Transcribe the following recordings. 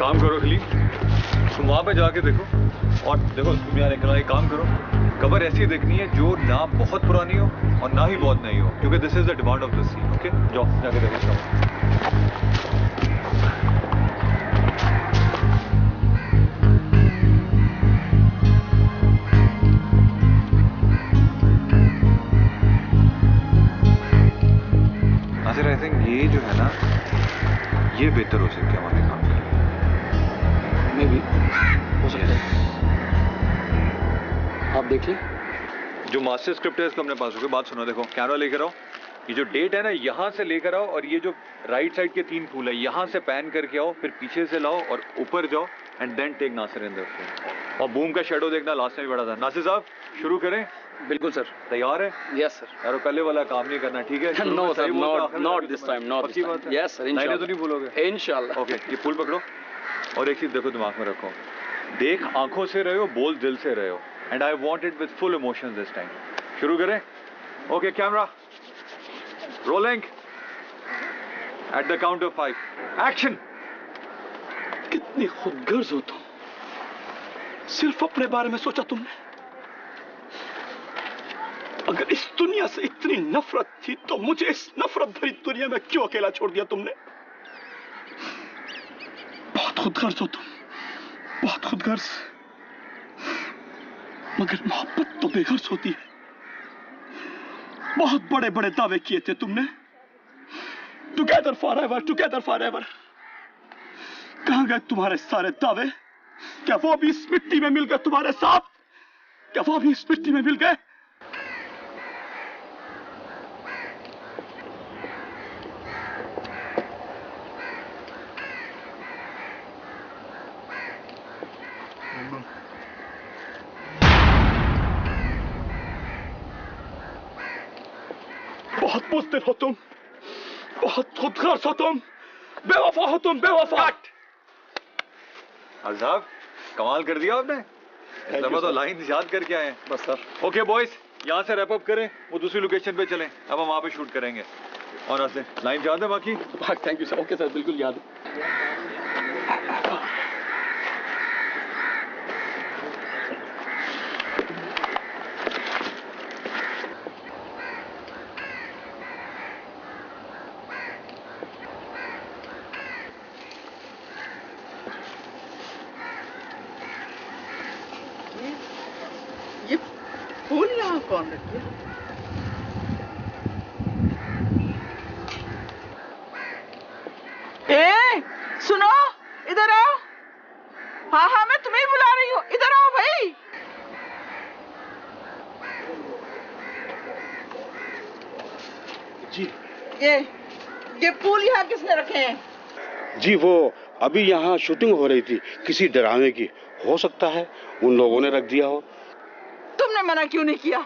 काम करो खलील, तुम वहां पे जाके देखो और देखो तुम यार एक काम करो, कबर ऐसी देखनी है जो ना बहुत पुरानी हो और ना ही बहुत नई हो, क्योंकि this is the demand of this scene. Okay जाओ जाके देखो। नासिर आई थिंक ये जो है ना ये बेहतर हो सकता है हमारे काम के लिए। मे भी हो सकता है, आप देखिए। जो मास्टर स्क्रिप्ट है इसको अपने पास होगी। बात सुनो, देखो कैमरा लेकर आओ, ये जो डेट है ना यहाँ से लेकर आओ और ये जो राइट साइड के 3 फूल है यहाँ से पैन करके आओ, फिर पीछे से लाओ और ऊपर जाओ and then take Nasir in the frame. और बूम का शेडो देखना लास्ट में भी बड़ा था। नासिर साहब शुरू करें? बिल्कुल सर। तैयार है? Yes sir. यार पहले वाला काम नहीं करना, ठीक है? No sir, not this time, not this time. Yes sir, इंशाल्लाह। तो नहीं भूलोगे? इंशाल्लाह। ओके, ये फूल पकड़ो और एक चीज देखो दिमाग में रखो, देख आंखों से रहे हो, बोल दिल से रहे हो, and I want it with full emotions this time. शुरू करें? Okay camera rolling at the count of 5 action. कितनी खुदगर्ज हो तुम, सिर्फ अपने बारे में सोचा तुमने। अगर इस दुनिया से इतनी नफरत थी तो मुझे इस नफरत भरी दुनिया में क्यों अकेला छोड़ दिया तुमने। बहुत खुदगर्ज हो तुम, बहुत खुदगर्ज, मगर मोहब्बत तो बेगर्ज होती है। बहुत बड़े बड़े दावे किए थे तुमने, टुगेदर फॉरएवर, टुगेदर फॉरएवर। कहां गए तुम्हारे सारे दावे? क्या वो भी इस मिट्टी में मिल गए तुम्हारे साथ? क्या वो भी इस मिट्टी में मिल गए? बहुत बुज़दिल हो तुम, बहुत खुदगर्ज हो तुम, बेवफा हो तुम, बेवफा। साहब कमाल कर दिया आपने, इस दफा तो लाइन याद करके आए हैं। बस सर। ओके बॉयज, यहाँ से रैप अप करें, वो दूसरी लोकेशन पे चलें, अब हम वहाँ पे शूट करेंगे। और से लाइन याद है बाकी? Thank you sir. Okay sir, बिल्कुल याद है। ये फूल यहाँ कौन रखी है? सुनो, इधर आओ। हाँ हाँ, मैं तुम्हें बुला रही हूँ, इधर आओ भाई। जी ये फूल यहाँ किसने रखे हैं? जी, वो अभी यहाँ शूटिंग हो रही थी किसी ड्रामे की, हो सकता है उन लोगों ने रख दिया हो। तुमने मना क्यों नहीं किया?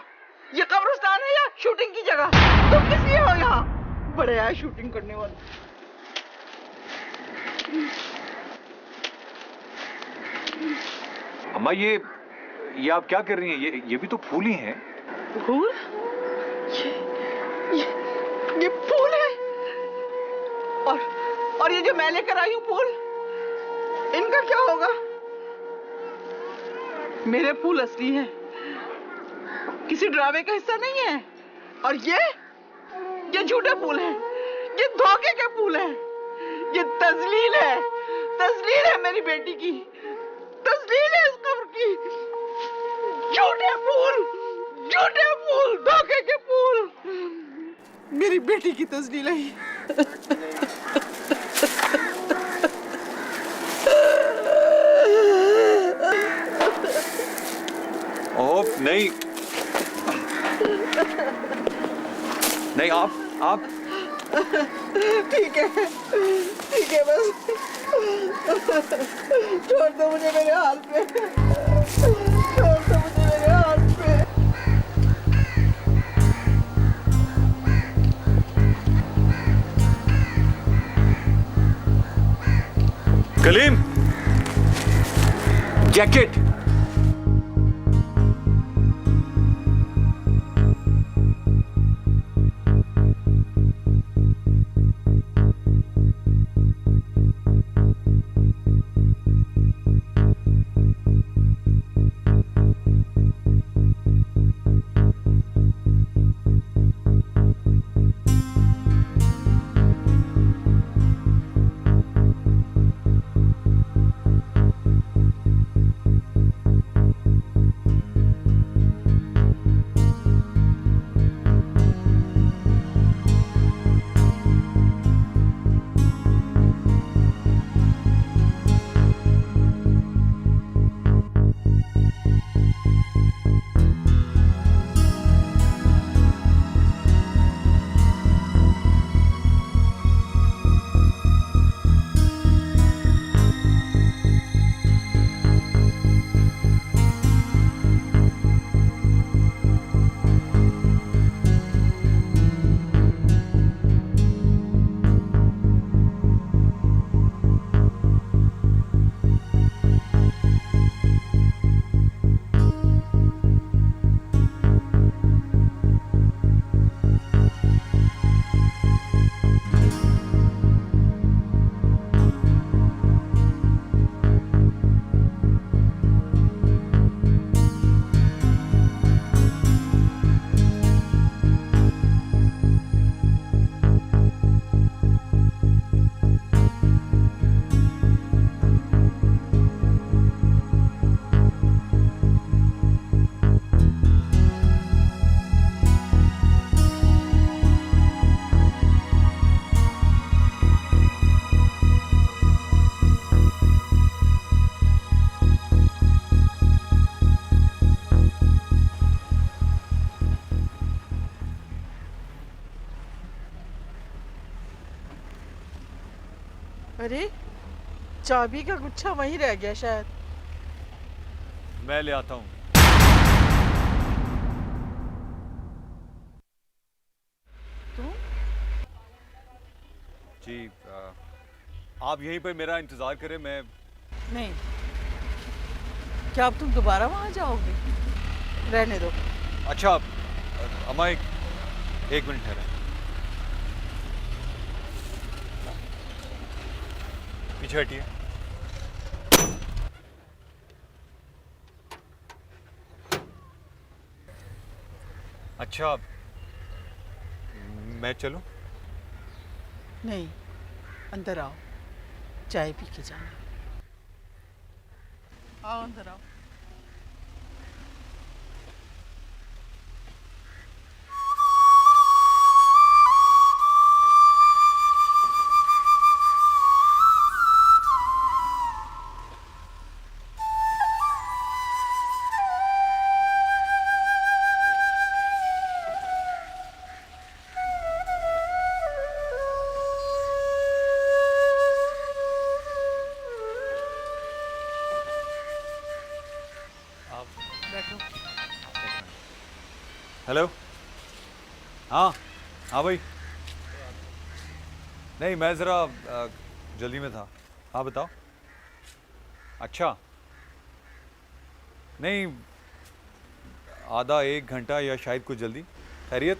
ये कब्रिस्तान है या शूटिंग की जगह? तुम किस लिए हो यहाँ? बड़े आए शूटिंग करने वाले। अम्मा ये आप क्या कर रही हैं? ये भी तो फूल ही हैं। फूल? ये फूल है? और ये जो मैं लेकर आई हूँ फूल, इनका क्या होगा? मेरे फूल असली हैं, किसी ड्रामे का हिस्सा नहीं है। और ये झूठे फूल हैं, ये धोखे के फूल हैं, ये तजलील है मेरी बेटी की, तजलील है इस कब्र की। झूठे फूल, धोखे के फूल, मेरी बेटी की तजलील है। ओह नहीं नहीं, आप ठीक है बस छोड़ दो मुझे मेरे हाल पे, छोड़ दो मुझे मेरे हाल पे। कलीम, जैकेट। अरे चाबी का गुच्छा वहीं रह गया शायद। मैं ले आता हूँ। तुम? जी आप यहीं पर मेरा इंतजार करें, मैं। नहीं, क्या अब तुम दोबारा वहां जाओगे? रहने दो। अच्छा अम्मा एक मिनट ठहरे। पीछे हटिए। अच्छा मैं चलूं? नहीं, अंदर आओ, चाय पी के जाना। आओ अंदर आओ। बैठो। हेलो। हाँ हाँ भाई। नहीं मैं ज़रा जल्दी में था। हाँ बताओ। अच्छा नहीं, आधा एक घंटा या शायद कुछ जल्दी। खैरियत?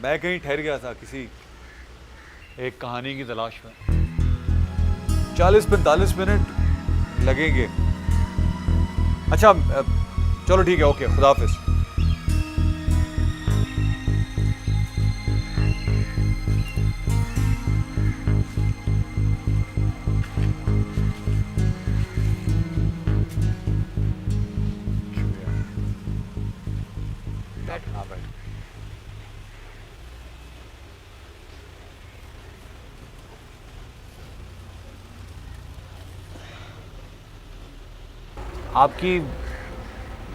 मैं कहीं ठहर गया था किसी एक कहानी की तलाश में। 40-45 मिनट लगेंगे। अच्छा चलो ठीक है, ओके, खुदा हाफिज। हाँ भाई। आपकी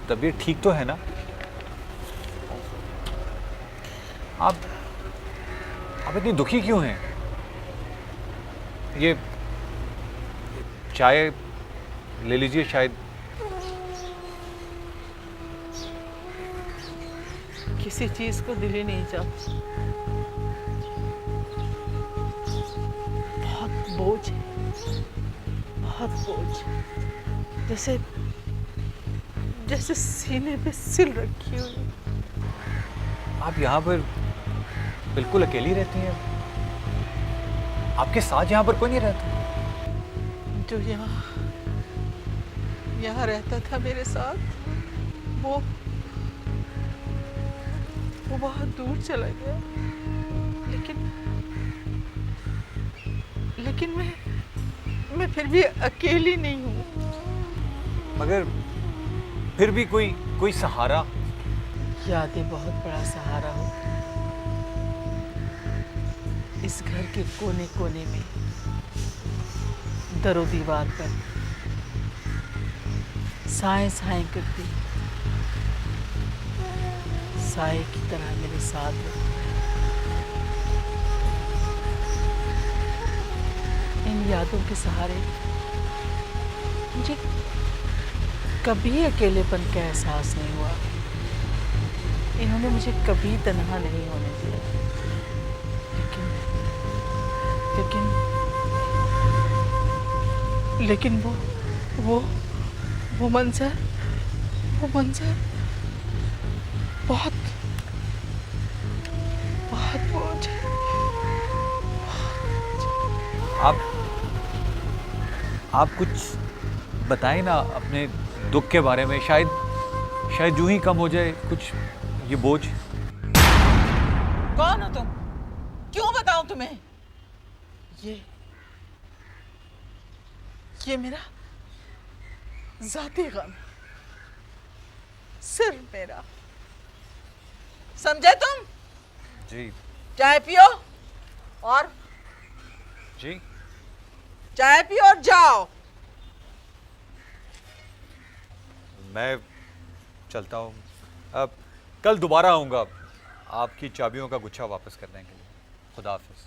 तबीयत ठीक तो है ना? आप इतनी दुखी क्यों हैं? ये चाय ले लीजिए शायद। किसी चीज को दिल ही नहीं चाहता। बहुत बोझ है, बहुत बोझ। जैसे जैसे सीने पे सिल रखी हुई। आप यहाँ पर बिल्कुल अकेली रहती हैं? आपके साथ यहाँ पर कोई नहीं रहता? जो यहाँ रहता था मेरे साथ, वो बहुत दूर चला गया। लेकिन मैं फिर भी अकेली नहीं हूँ। मगर फिर भी कोई सहारा। यादें बहुत बड़ा सहारा होती हैं। इस घर के कोने कोने में, दरो दीवार पर साएं साएं करती, साए की तरह मेरे साथ रहती। इन यादों के सहारे मुझे कभी अकेलेपन का एहसास नहीं हुआ। इन्होंने मुझे कभी तन्हा नहीं होने दिया। लेकिन वो मंजर बहुत बोझ है। आप कुछ बताएं ना अपने दुख के बारे में। शायद यूं ही कम हो जाए कुछ ये बोझ। कौन हो तुम? क्यों बताऊं तुम्हें? ये मेरा जाती गम, सिर्फ मेरा। समझे तुम? जी चाय पियो और जी चाय पियो और जाओ। मैं चलता हूँ। अब कल दोबारा आऊँगा आपकी चाबियों का गुच्छा वापस करने के लिए। खुदा हाफिज।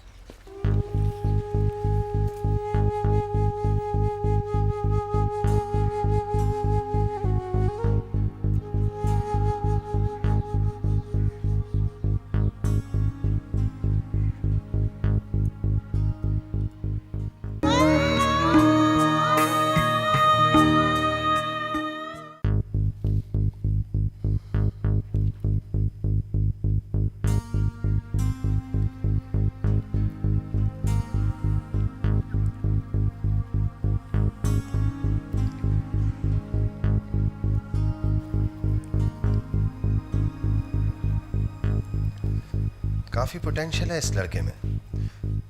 काफी पोटेंशियल है इस लड़के में।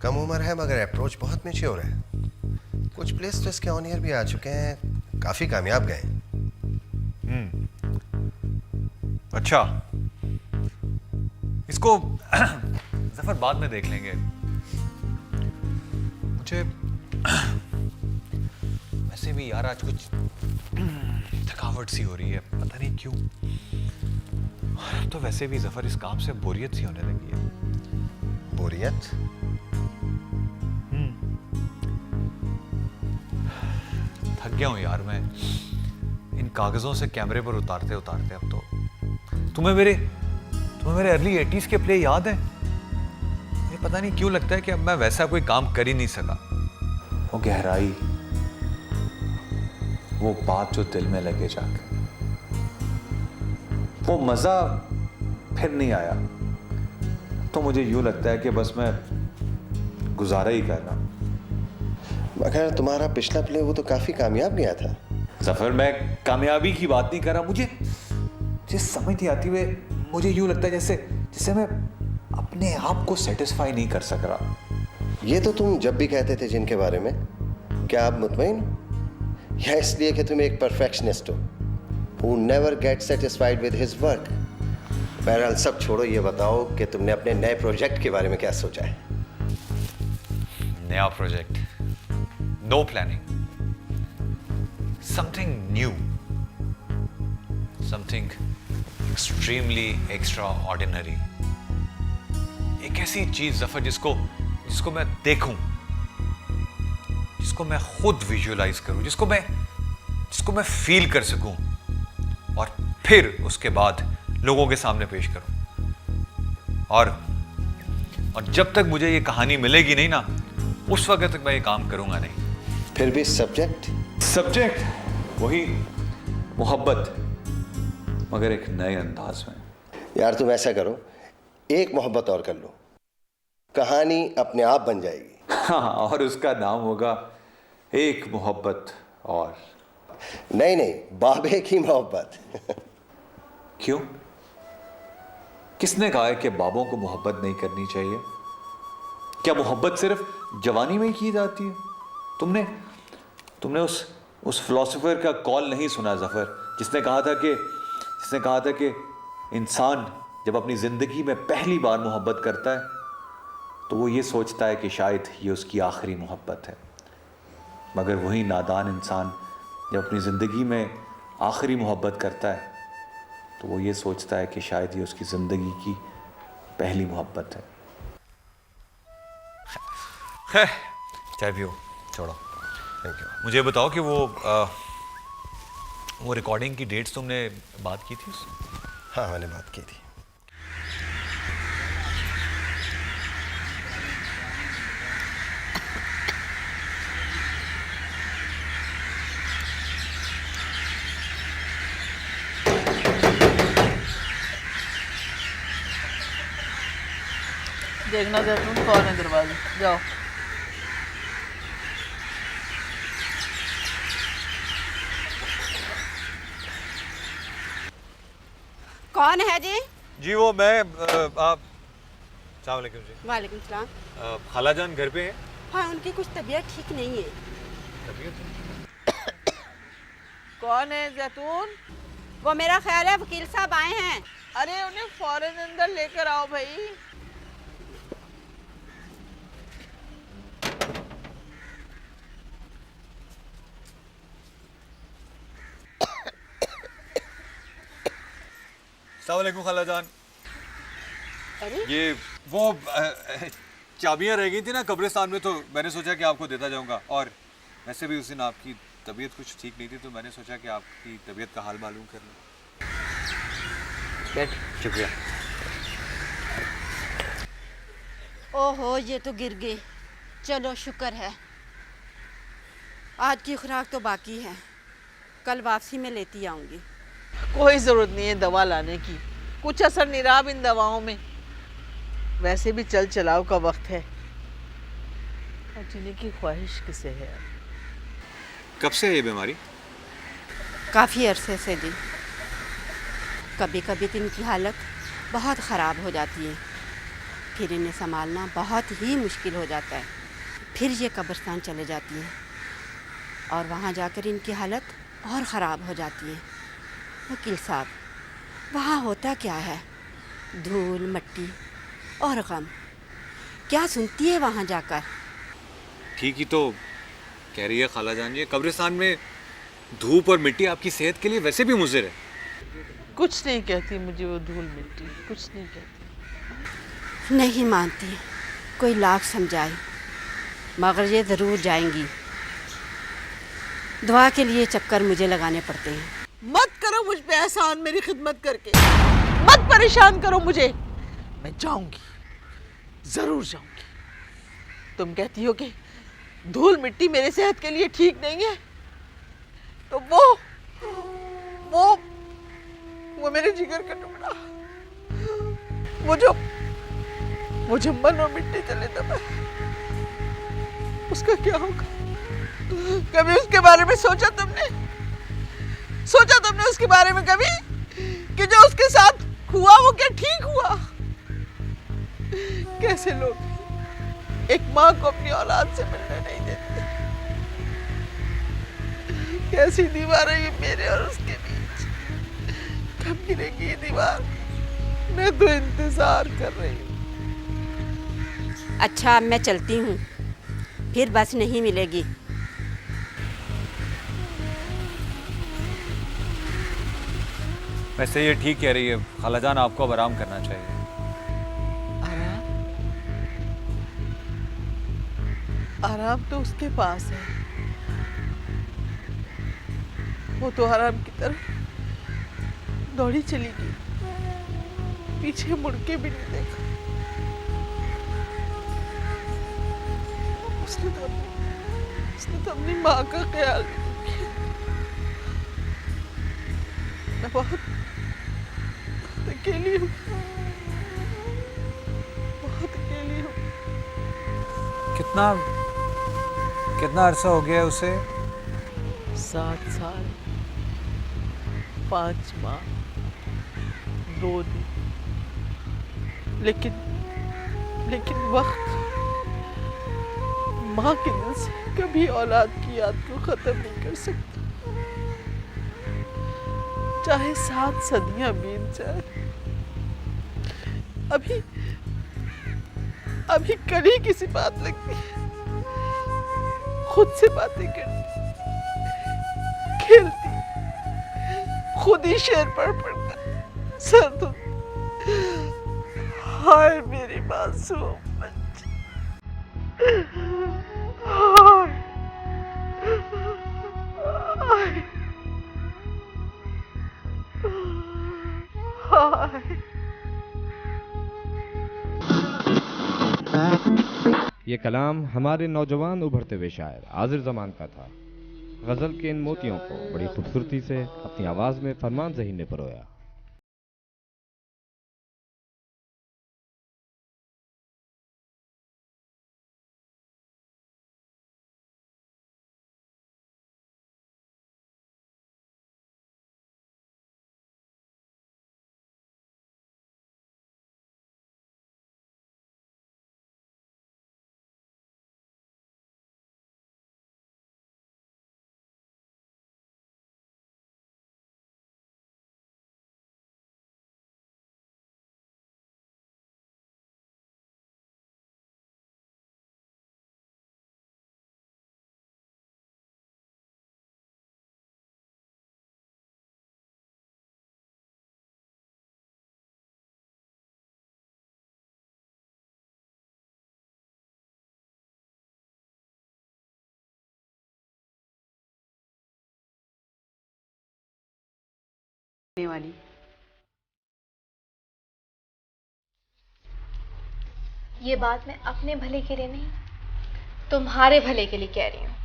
कम उम्र है मगर अप्रोच बहुत मैच्योर है। कुछ प्लेस तो इसके ऑन ईयर भी आ चुके हैं, काफी कामयाब गए। अच्छा, इसको जफर बाद में देख लेंगे। मुझे वैसे भी यार आज कुछ थकावट सी हो रही है, पता नहीं क्यों। तो वैसे भी जफर इस काम से बोरियत सी होने लगी है। बोरियत? थक गया हूं यार मैं इन कागजों से कैमरे पर उतारते उतारते। अब तो तुम्हें मेरे अर्ली 80s के प्ले याद है? मुझे पता नहीं क्यों लगता है कि अब मैं वैसा कोई काम कर ही नहीं सका। वो गहराई, वो बात जो दिल में लगे जाकर, वो मजा फिर नहीं आया। तो मुझे यूं लगता है कि बस मैं गुजारा ही कर रहा हूं। मगर तुम्हारा पिछला प्ले वो तो काफी कामयाब गया था। जफर, मैं कामयाबी की बात नहीं कर रहा। मुझे समझ नहीं आती। मुझे यूं लगता है जैसे मैं अपने आप को सेटिस्फाई नहीं कर सक रहा। ये तो तुम जब भी कहते थे जिनके बारे में। क्या आप मुतमईन हो? या इसलिए कि तुम एक परफेक्शनिस्ट हो who never gets satisfied with his work? बहरहाल सब छोड़ो, ये बताओ कि तुमने अपने नए प्रोजेक्ट के बारे में क्या सोचा है? नया project, no planning, something new, something extremely extraordinary. एक ऐसी चीज जफर जिसको मैं देखूं, जिसको मैं खुद विजुअलाइज करूं, जिसको मैं फील कर सकूं और फिर उसके बाद लोगों के सामने पेश करूं। और जब तक मुझे ये कहानी मिलेगी नहीं ना, उस वक्त तक मैं ये काम करूंगा नहीं। फिर भी सब्जेक्ट वही मोहब्बत, मगर एक नए अंदाज में। यार तुम ऐसा करो, एक मोहब्बत और कर लो, कहानी अपने आप बन जाएगी। हाँ, और उसका नाम होगा एक मोहब्बत और। नहीं, बाबे की मोहब्बत। क्यों? किसने कहा है कि बाबों को मोहब्बत नहीं करनी चाहिए? क्या मोहब्बत सिर्फ जवानी में ही की जाती है? तुमने उस फिलोसोफर का कॉल नहीं सुना जफर, जिसने कहा था कि इंसान जब अपनी जिंदगी में पहली बार मोहब्बत करता है तो वो ये सोचता है कि शायद ये उसकी आखिरी मोहब्बत है, मगर वही नादान इंसान जब अपनी ज़िंदगी में आखिरी मोहब्बत करता है तो वो ये सोचता है कि शायद ये उसकी ज़िंदगी की पहली मोहब्बत है। खैर, चाय पियो, छोड़ो। Thank you. मुझे बताओ कि वो रिकॉर्डिंग की डेट्स तुमने बात की थी? हाँ, मैंने बात की थी। देखना जैतून कौन है दरवाजे, जाओ। कौन है जी? जी वो मैं आप। अस्सलाम वालेकुम जी। वालेकुम सलाम। खाला जान घर पे हैं? हाँ, उनकी कुछ तबीयत ठीक नहीं है। तबीयत? कौन है जैतून? वो मेरा ख्याल है वकील साहब आए हैं। अरे उन्हें फौरन अंदर लेकर आओ भाई। अस्सलाम वालेकुम खाला जान। अरे ये वो चाबियां रह गई थी ना कब्रिस्तान में, तो मैंने सोचा कि आपको देता जाऊंगा। और वैसे भी उस दिन आपकी तबीयत कुछ ठीक नहीं थी, तो मैंने सोचा कि आपकी तबीयत का हाल मालूम कर लूं। बैठ। शुक्रिया। ओहो, ये तो गिर गए। चलो शुक्र है। आज की खुराक तो बाकी है, कल वापसी में लेती आऊंगी। कोई जरूरत नहीं है दवा लाने की, कुछ असर नहीं रहा इन दवाओं में। वैसे भी चल चलाव का वक्त है और जीने की ख्वाहिश किसे है। कब से है ये बीमारी? काफ़ी अरसे से जी। कभी कभी दिन की हालत बहुत ख़राब हो जाती है, फिर इन्हें संभालना बहुत ही मुश्किल हो जाता है। फिर ये कब्रिस्तान चले जाती है और वहाँ जाकर इनकी हालत और ख़राब हो जाती है। वकील साहब, वहाँ होता क्या है? धूल मट्टी और गम। क्या सुनती है वहाँ जाकर? ठीक ही तो कह रही है खाला जान जी, कब्रिस्तान में धूप और मिट्टी आपकी सेहत के लिए वैसे भी मुज़िर है। कुछ नहीं कहती मुझे वो धूल मिट्टी, कुछ नहीं कहती। नहीं मानती, कोई लाख समझाए मगर ये ज़रूर जाएंगी। दुआ के लिए चक्कर मुझे लगाने पड़ते हैं। मत करो मुझ पे एहसान मेरी खिदमत करके, मत परेशान करो मुझे। मैं जाऊंगी, जरूर जाऊंगी। तुम कहती हो कि धूल मिट्टी मेरी सेहत के लिए ठीक नहीं है, तो वो मेरे जिगर का टुकड़ा, वो जो मन और मिट्टी चले दबा, उसका क्या होगा? कभी उसके बारे में सोचा तुमने उसके बारे में कभी, कि जो उसके साथ हुआ वो क्या ठीक हुआ? कैसे लोग एक माँ को अपनी औलाद से मिलने नहीं देते? कैसी दीवार है ये मेरे और उसके बीच? कब गिरेगी ये दीवार? मैं तो इंतजार कर रही हूँ। अच्छा, अब मैं चलती हूँ, फिर बस नहीं मिलेगी। वैसे ये ठीक कह रही है खाला जान, आपको अब आराम करना चाहिए। आराम तो उसके पास है, वो तो आराम की तरफ दौड़ी चली गई, पीछे मुड़ के भी नहीं देखा। उसने तो अपनी माँ का ख्याल नहीं किया। मैं बहुत अकेली हूँ, बहुत अकेली हूँ। कितना अरसा हो गया उसे? 7 साल, 5 माह, 2 दिन। लेकिन वक्त माँ के दिल से कभी औलाद की याद को खत्म नहीं कर सकता, चाहे 7 सदियां बीत जाए। अभी कल ही किसी बात लगती है, खुद से बातें करती, खेलती, खुद ही शेर पढ़ कर सर धुलती। हाय मेरी मासूम बच्ची, हाय, हाय, हाय। ये कलाम हमारे नौजवान उभरते हुए शायर आज़िर ज़मान का था। गज़ल के इन मोतियों को बड़ी खूबसूरती से अपनी आवाज़ में फरमान ज़हीर ने परोया। वाली ये बात मैं अपने भले के लिए नहीं, तुम्हारे भले के लिए कह रही हूँ।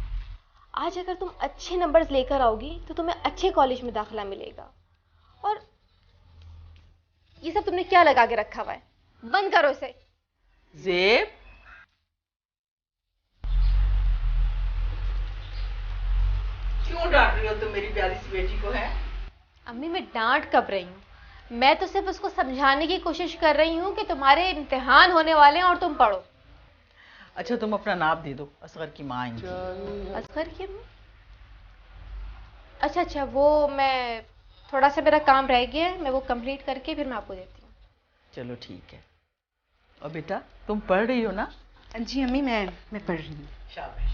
आज अगर तुम अच्छे नंबर्स लेकर आओगी तो तुम्हें अच्छे कॉलेज में दाखिला मिलेगा। और ये सब तुमने क्या लगा के रखा हुआ है? बंद करो इसे। ज़ेब, क्यों डांट रही हो तुम मेरी प्यारी सी बेटी को? है अम्मी, मैं डांट कब रही हूँ? मैं तो सिर्फ उसको समझाने की कोशिश कर रही हूँ कि तुम्हारे इम्तिहान होने वाले हैं और तुम पढ़ो। अच्छा तुम अपना नाप दे दो, असगर की माँ आएंगी। असगर की माँ? अच्छा, वो मैं थोड़ा सा मेरा काम रह गया है, मैं वो कंप्लीट करके फिर मैं आपको देती हूँ। चलो ठीक है। और बेटा तुम पढ़ रही हो ना? जी अम्मी, मैं पढ़ रही हूँ। शाबाश।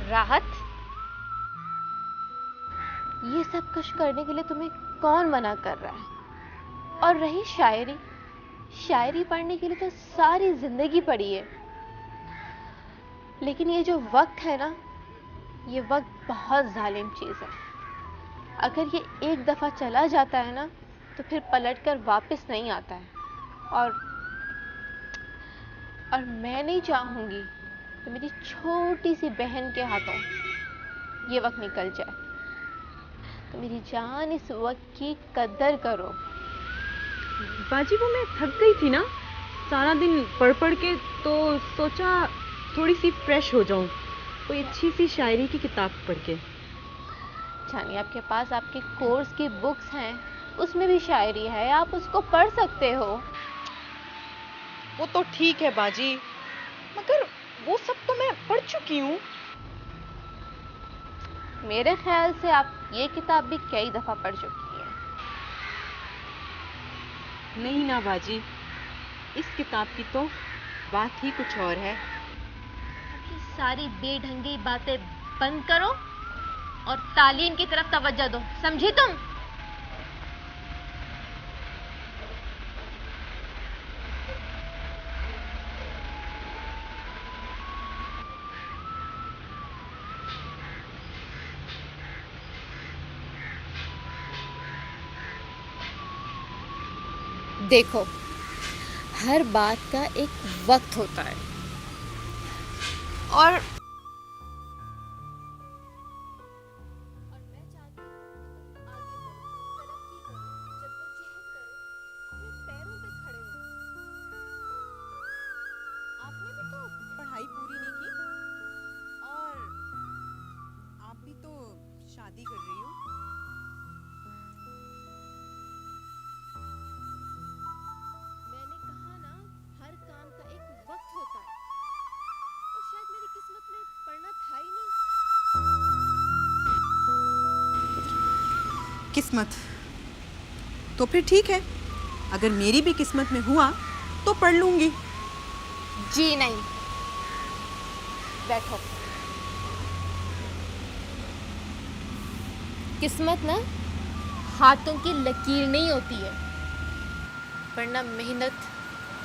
राहत, ये सब कुछ करने के लिए तुम्हें कौन मना कर रहा है? और रही शायरी, शायरी पढ़ने के लिए तो सारी जिंदगी पड़ी है। लेकिन ये जो वक्त है ना, ये वक्त बहुत जालिम चीज है। अगर ये एक दफा चला जाता है ना, तो फिर पलटकर वापस नहीं आता है। और मैं नहीं चाहूंगी तो मेरी छोटी सी बहन के हाथों ये वक्त निकल जाए। तो मेरी जान, इस वक्त की कदर करो। बाजी वो मैं थक गई थी ना सारा दिन पढ़ पढ़ के, तो सोचा थोड़ी सी फ्रेश हो जाऊं, कोई अच्छी सी शायरी की किताब पढ़ के। जानिए, आपके पास आपके कोर्स की बुक्स हैं, उसमें भी शायरी है, आप उसको पढ़ सकते हो। वो तो ठीक है बाजी, मगर वो सब तो मैं पढ़ चुकी हूँ। मेरे ख्याल से आप ये किताब भी कई दफा पढ़ चुकी हैं। नहीं ना बाजी, इस किताब की तो बात ही कुछ और है। ये सारी बेढंगी बातें बंद करो और तालीम की तरफ तवज्जो दो, समझी तुम? देखो, हर बात का एक वक्त होता है और आपने भी तो पढ़ाई पूरी नहीं की और आप भी तो शादी कर रही हो। मैंने कहा ना, हर काम का एक वक्त होता है और शायद मेरी किस्मत में पढ़ना था ही नहीं। किस्मत तो फिर ठीक है, अगर मेरी भी किस्मत में हुआ तो पढ़ लूंगी। जी नहीं, बैठो। किस्मत ना हाथों की लकीर नहीं होती है, वरना मेहनत,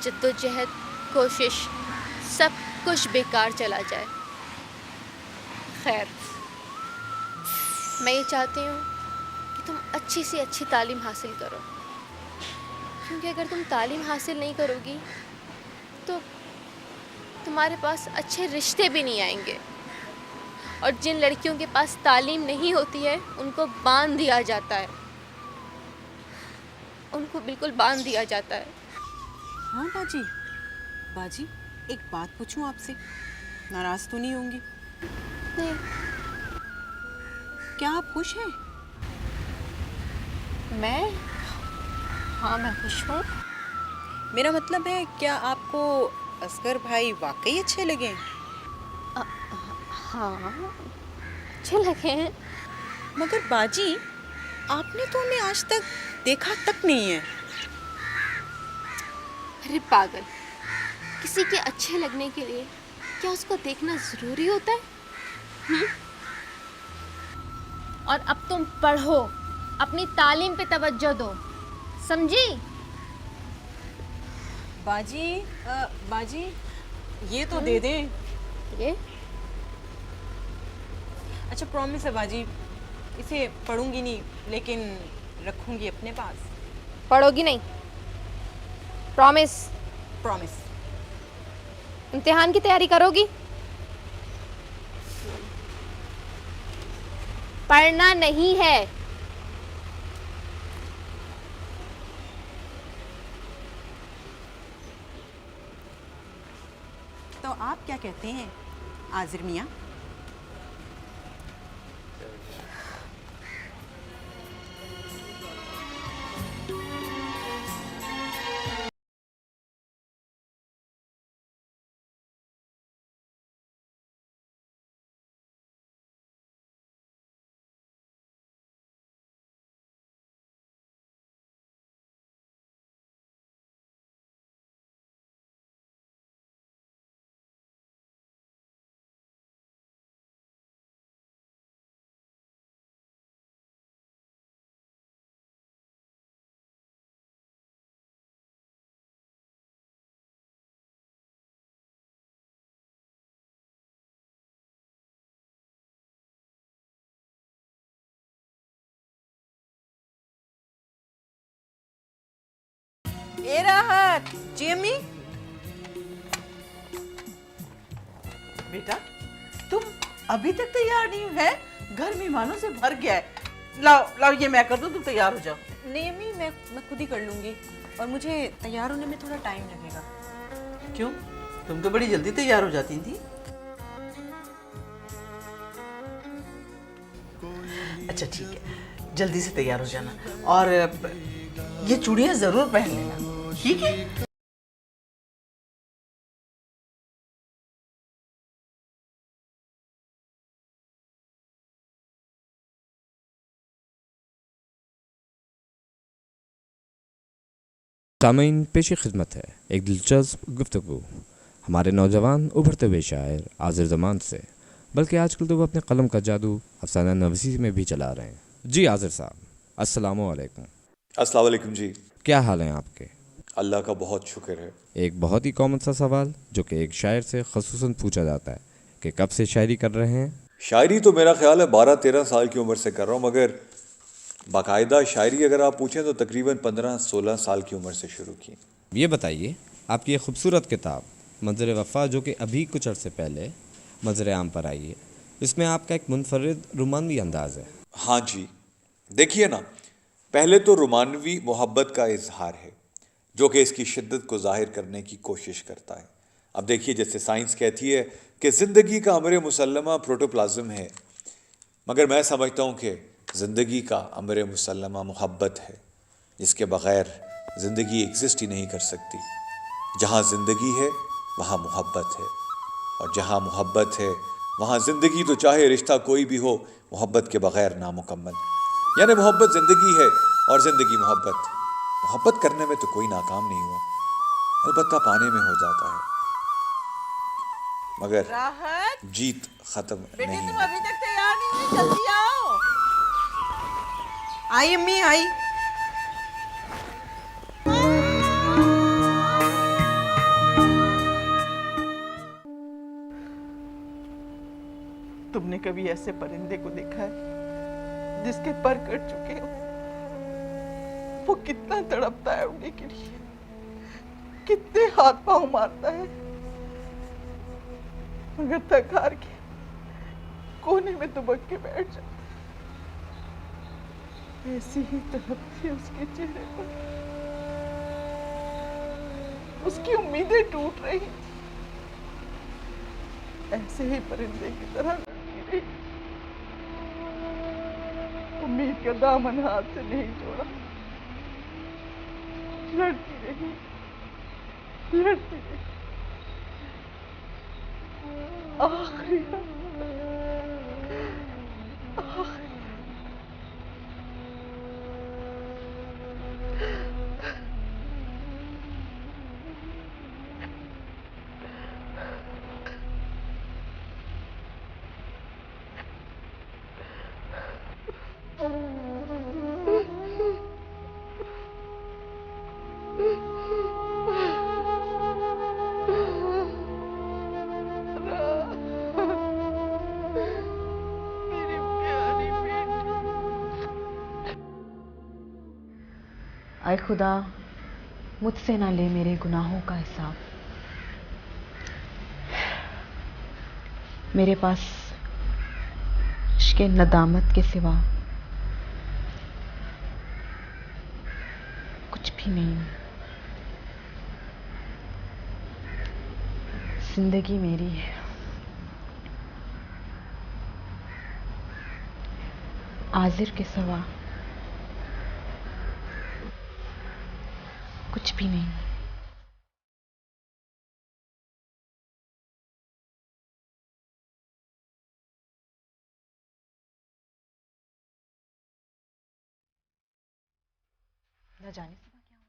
जद्दोजहद, कोशिश सब कुछ बेकार चला जाए। खैर, मैं ये चाहती हूँ कि तुम अच्छी से अच्छी तालीम हासिल करो, क्योंकि अगर तुम तालीम हासिल नहीं करोगी तो तुम्हारे पास अच्छे रिश्ते भी नहीं आएंगे। और जिन लड़कियों के पास तालीम नहीं होती है, उनको बांध दिया जाता है, उनको बिल्कुल बांध दिया जाता है। हाँ बाजी, बाजी एक बात पूछूं आपसे, नाराज तो नहीं होंगी? नहीं। क्या आप खुश हैं? मैं? हाँ, मैं खुश हूँ। मेरा मतलब है, क्या आपको असगर भाई वाकई अच्छे लगे? हाँ, अच्छे लगे हैं। मगर बाजी, आपने तो उन्हें आज तक देखा तक नहीं है। अरे पागल, किसी के अच्छे लगने के लिए क्या उसको देखना जरूरी होता है? और अब तुम पढ़ो, अपनी तालीम पे तवज्जो दो, समझी? बाजी, ये तो दे दे। ये अच्छा, प्रॉमिस है बाजी, इसे पढ़ूंगी नहीं, लेकिन रखूंगी अपने पास। पढ़ोगी नहीं? प्रॉमिस? प्रॉमिस। इम्तिहान की तैयारी करोगी? पढ़ना नहीं है। तो आप क्या कहते हैं आजिर मियाँ? ए राहत, जी अम्मी। बेटा, तुम अभी तक तैयार नहीं है? घर मेहमानों से भर गया है। लाओ ये मैं कर दूं, तुम तैयार हो जाओ। नहीं अम्मी, मैं खुद ही कर लूंगी, और मुझे तैयार होने में थोड़ा टाइम लगेगा। क्यों? तुम तो बड़ी जल्दी तैयार हो जाती थी। अच्छा ठीक है, जल्दी से तैयार हो जाना, और ये चूड़ियां जरूर पहन लेना, ठीक है? सामीन, पेशी खिदमत है एक दिलचस्प गुफ्तगू हमारे नौजवान उभरते हुए शायर आज़िर ज़मान से, बल्कि आजकल तो वो अपने कलम का जादू अफसाना नवीसी में भी चला रहे हैं। जी आज़िर साहब, अस्सलाम वालेकुम। अस्सलाम वालेकुम जी। क्या हाल हैं आपके? अल्लाह का बहुत शुक्र है। एक बहुत ही कॉमन सा सवाल जो कि एक शायर से ख़ुसूसन पूछा जाता है कि कब से शायरी कर रहे हैं? शायरी तो मेरा ख्याल है 12-13 साल की उम्र से कर रहा हूँ, मगर बाकायदा शायरी अगर आप पूछें तो तकरीबन 15-16 साल की उम्र से शुरू की। ये बताइए, आपकी ये खूबसूरत किताब मंज़र वफ़ा, जो कि अभी कुछ अर्से पहले मंज़र आम पर आई है, इसमें आपका एक मुनफरिद रोमानवी अंदाज़ है। हाँ जी, देखिए ना, पहले तो रोमानवी मोहब्बत का इजहार है जो कि इसकी शिद्दत को जाहिर करने की कोशिश करता है। अब देखिए, जैसे साइंस कहती है कि ज़िंदगी का अमर मुसल्लमा प्रोटोप्लाज्म है, मगर मैं समझता हूँ कि ज़िंदगी का अमर मुसल्लमा मोहब्बत है, जिसके बग़ैर ज़िंदगी एग्जिस्ट ही नहीं कर सकती। जहाँ ज़िंदगी है वहाँ मोहब्बत है, और जहाँ मोहब्बत है वहाँ ज़िंदगी, तो चाहे रिश्ता कोई भी हो, मोहब्बत के बग़ैर नामुकम्मल। यानी मोहब्बत ज़िंदगी है और ज़िंदगी मोहब्बत। मोहब्बत करने में तो कोई नाकाम नहीं हुआ, अलबत्ता पाने में हो जाता है, मगर राहत, जीत खत्म बेटी नहीं। तुम अभी तक तैयार नहीं हुई, जल्दी आओ। आई अम्मी, आई। तुमने कभी ऐसे परिंदे को देखा है जिसके पर कट चुके हो? वो कितना तड़पता है उड़ने के लिए, कितने हाथ पांव मारता है, मगर थक हार के कोने में दुबक के बैठ जाता है। ऐसी ही तड़प थी उसके चेहरे पर, उसकी उम्मीदें टूट रही थी। ऐसे ही परिंदे की तरह लड़ती रही, उम्मीद का दामन हाथ से नहीं छोड़ा, लड़ती रही, लड़ती रही। आखिरी आए खुदा, मुझसे ना ले मेरे गुनाहों का हिसाब। मेरे पास इश्क़े नदामत के सिवा कुछ भी नहीं। जिंदगी मेरी है, आजिर के सिवा कुछ भी नहीं। न जाने सिवा क्या होगा।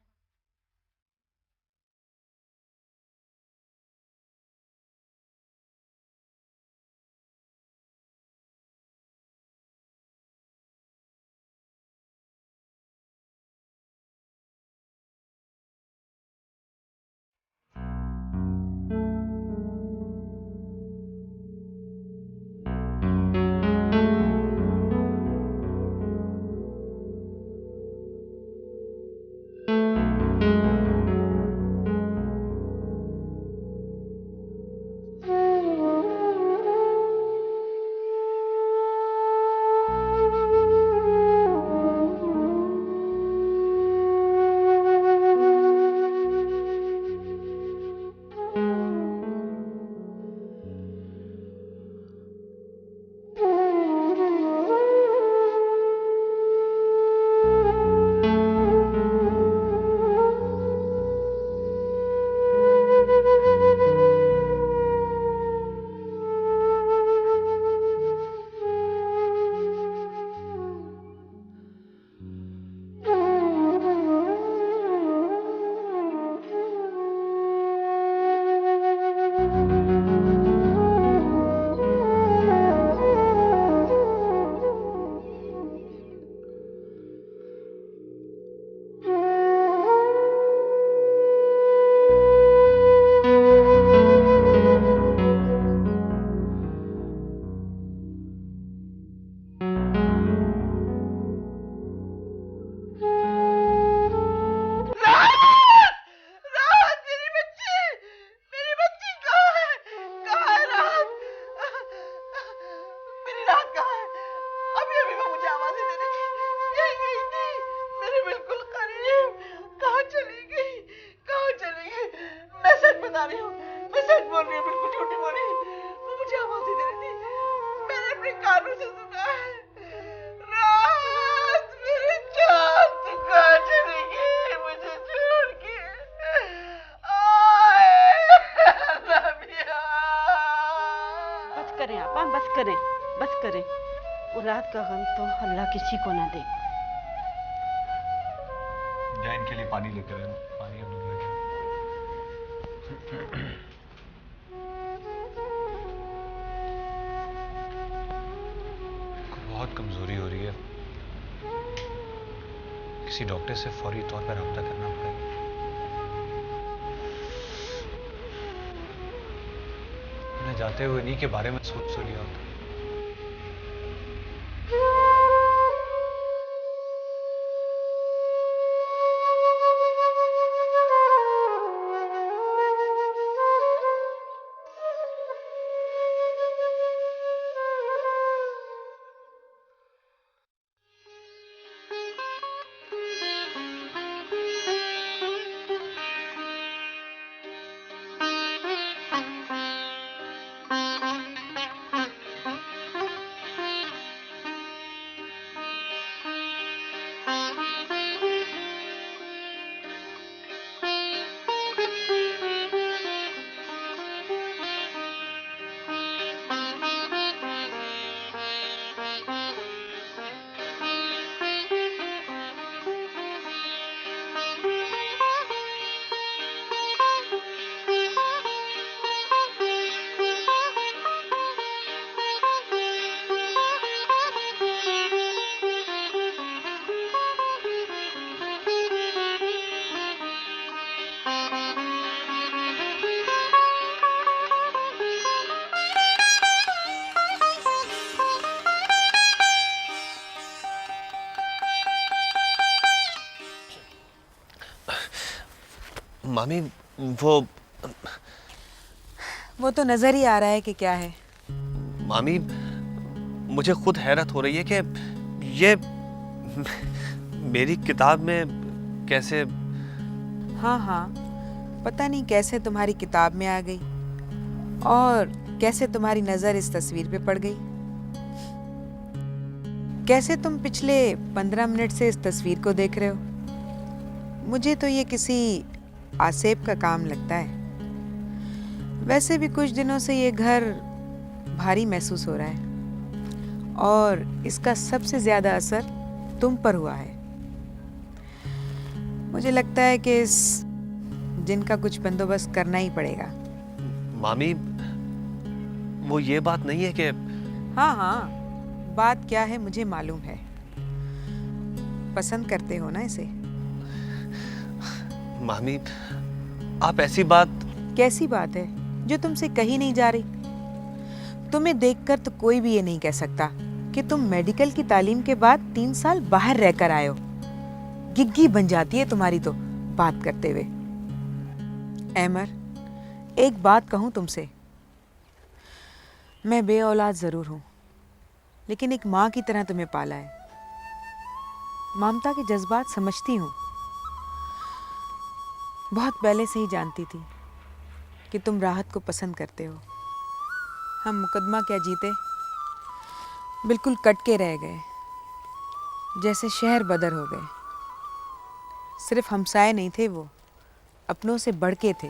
बस करें। औलाद का गम तो अल्लाह किसी को ना दे। जा इनके लिए पानी लेकर आए, पानी हम लोग लेके बहुत कमजोरी हो रही है, किसी डॉक्टर से फौरी तौर पर रब्ता करना पड़ेगा। उन्हें जाते हुए इन्हीं के बारे में सोच लिया होता। मामी वो तो नजर ही आ रहा है कि क्या है। मामी मुझे खुद हैरत हो रही है कि ये मेरी किताब में कैसे। हाँ, पता नहीं कैसे तुम्हारी किताब में आ गई और कैसे तुम्हारी नजर इस तस्वीर पे पड़ गई। कैसे तुम पिछले 15 मिनट से इस तस्वीर को देख रहे हो। मुझे तो ये किसी आसेब का काम लगता है। वैसे भी कुछ दिनों से ये घर भारी महसूस हो रहा है और इसका सबसे ज्यादा असर तुम पर हुआ है। मुझे लगता है कि इस जिन का कुछ बंदोबस्त करना ही पड़ेगा। मामी वो ये बात नहीं है कि। हाँ, बात क्या है मुझे मालूम है। पसंद करते हो ना इसे। मामी आप ऐसी बात। कैसी बात है जो तुमसे कही नहीं जा रही। तुम्हें देखकर तो कोई भी ये नहीं कह सकता कि तुम मेडिकल की तालीम के बाद 3 साल बाहर रहकर आए हो। गिग्गी बन जाती है तुम्हारी तो बात करते हुए। अहमर, एक बात कहूं तुमसे। मैं बे औलाद जरूर हूं, लेकिन एक माँ की तरह तुम्हें पाला है। ममता के जज्बात समझती हूं। बहुत पहले से ही जानती थी कि तुम राहत को पसंद करते हो। हम मुकदमा क्या जीते, बिल्कुल कट के रह गए, जैसे शहर बदर हो गए। सिर्फ हमसाए नहीं थे वो, अपनों से बढ़ के थे।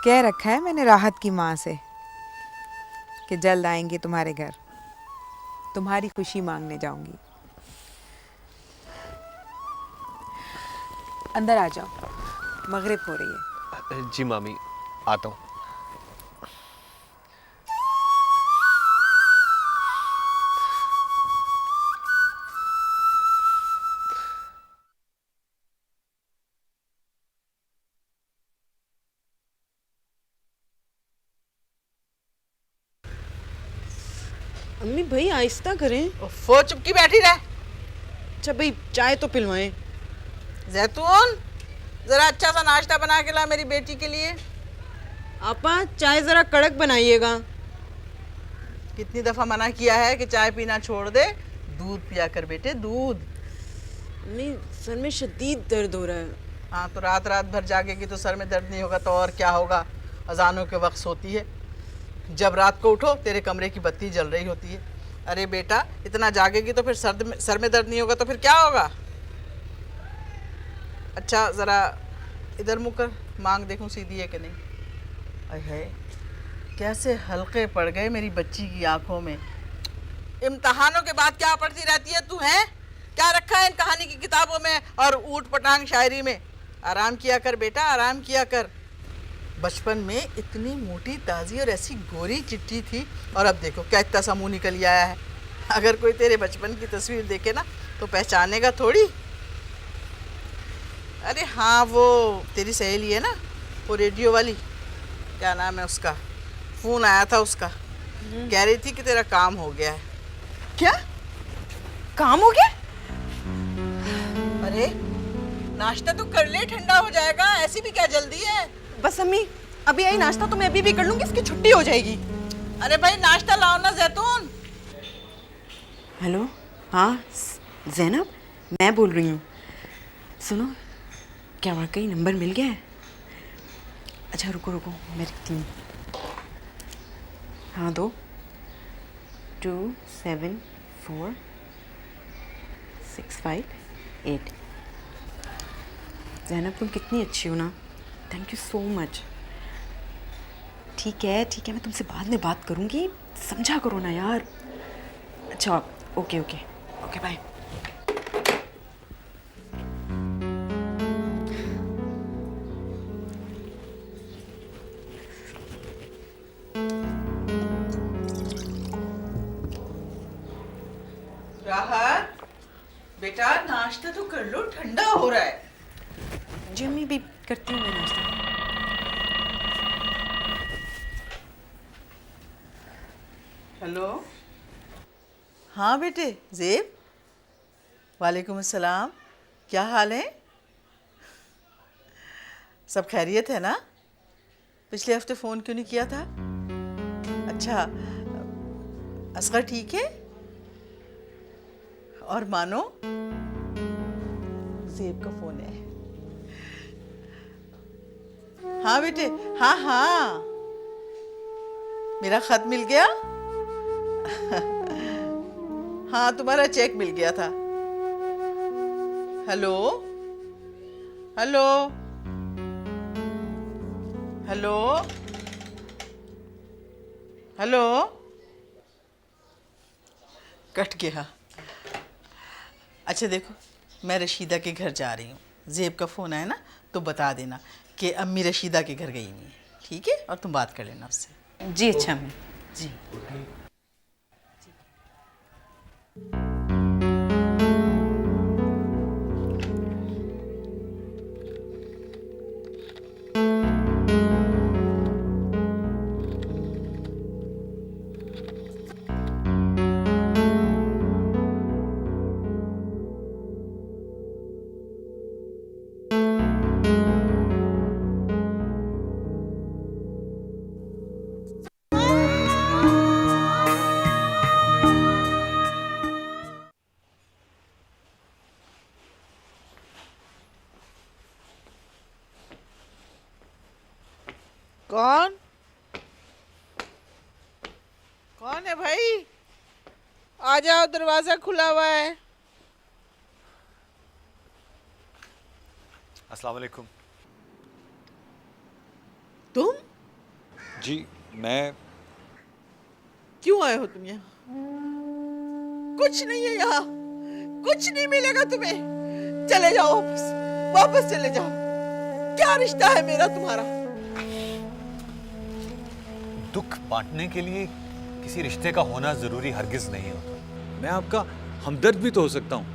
कह रखा है मैंने राहत की माँ से कि जल्द आएंगे तुम्हारे घर, तुम्हारी खुशी मांगने जाऊंगी। अंदर आ जाओ, मगरिब हो रही है। जी मामी, आता हूँ। अम्मी भाई आहिस्ता करें। वो चुपकी बैठी रहे। अच्छा भाई चाय तो पिलवाएं। जैतून, जरा अच्छा सा नाश्ता बना के ला मेरी बेटी के लिए। आपा चाय जरा कड़क बनाइएगा। कितनी दफा मना किया है कि चाय पीना छोड़ दे, दूध पिया कर बेटे, दूध। अम्मी सर में शदीद दर्द हो रहा है। हाँ तो रात भर जागेगी तो सर में दर्द नहीं होगा तो और क्या होगा। अजानों के वक्त सोती है, जब रात को उठो तेरे कमरे की बत्ती जल रही होती है। अरे बेटा इतना जागेगी तो फिर सर में दर्द नहीं होगा तो फिर क्या होगा। अच्छा ज़रा इधर मुँह कर, मांग देखूं सीधी है कि नहीं। अरे कैसे हल्के पड़ गए मेरी बच्ची की आंखों में। इम्तहानों के बाद क्या पढ़ती रहती है तू, है क्या रखा है इन कहानी की किताबों में और ऊट पटांग शायरी में। आराम किया कर बेटा, आराम किया कर। बचपन में इतनी मोटी ताज़ी और ऐसी गोरी चिट्ठी थी और अब देखो क्या इतना सा मुँह निकल आया है। अगर कोई तेरे बचपन की तस्वीर देखे ना तो पहचानेगा थोड़ी। अरे हाँ वो तेरी सहेली है ना, वो रेडियो वाली, क्या नाम है उसका, फ़ोन आया था उसका, कह रही थी कि तेरा काम हो गया है। क्या काम हो गया? अरे नाश्ता तो कर ले, ठंडा हो जाएगा, ऐसी भी क्या जल्दी है। बस अम्मी अभी आई नाश्ता तो मैं अभी भी कर लूंगी, इसकी छुट्टी हो जाएगी। अरे भाई नाश्ता लाओ ना जैतून। हेलो, हाँ ज़ैनब मैं बोल रही हूँ। सुनो, क्या वाकई नंबर मिल गया है? अच्छा रुको मैं लिखती हूँ। हाँ 2 2 7 4 6 5 8। ज़ैनब तुम कितनी अच्छी हो ना, थैंक यू सो मच। ठीक है मैं तुमसे बाद में बात करूँगी, समझा करो ना यार। अच्छा ओके बाय। राहत बेटा नाश्ता तो कर लो, ठंडा हो रहा है। जी अम्मी भी करती हूँ मैं नाश्ता। हेलो, हाँ बेटे ज़ेब, वालेकुम अस्सलाम, क्या हाल है? सब खैरियत है ना? पिछले हफ्ते फोन क्यों नहीं किया था? अच्छा, असगर ठीक है? और मानो? ज़ेब का फोन है। हाँ बेटे, हाँ हाँ, मेरा खत मिल गया। हाँ, तुम्हारा चेक मिल गया था। Hello hello hello hello, cut गया। अच्छा देखो, मैं रशीदा के घर जा रही हूँ। ज़ेब का फ़ोन आया ना तो बता देना कि अम्मी रशीदा के घर गई हुई है, ठीक है? और तुम बात कर लेना उससे। जी अच्छा अम्मी। जी। कौन? कौन है भाई? आ जाओ, दरवाजा खुला हुआ है। अस्सलाम वालेकुम। तुम जी मैं क्यों आए हो तुम यहाँ? कुछ नहीं है यहाँ, कुछ नहीं मिलेगा तुम्हें। चले जाओ वापस, वापस चले जाओ। क्या रिश्ता है मेरा तुम्हारा? दुख बांटने के लिए किसी रिश्ते का होना जरूरी हरगिज नहीं होता। मैं आपका हमदर्द भी तो हो सकता हूँ,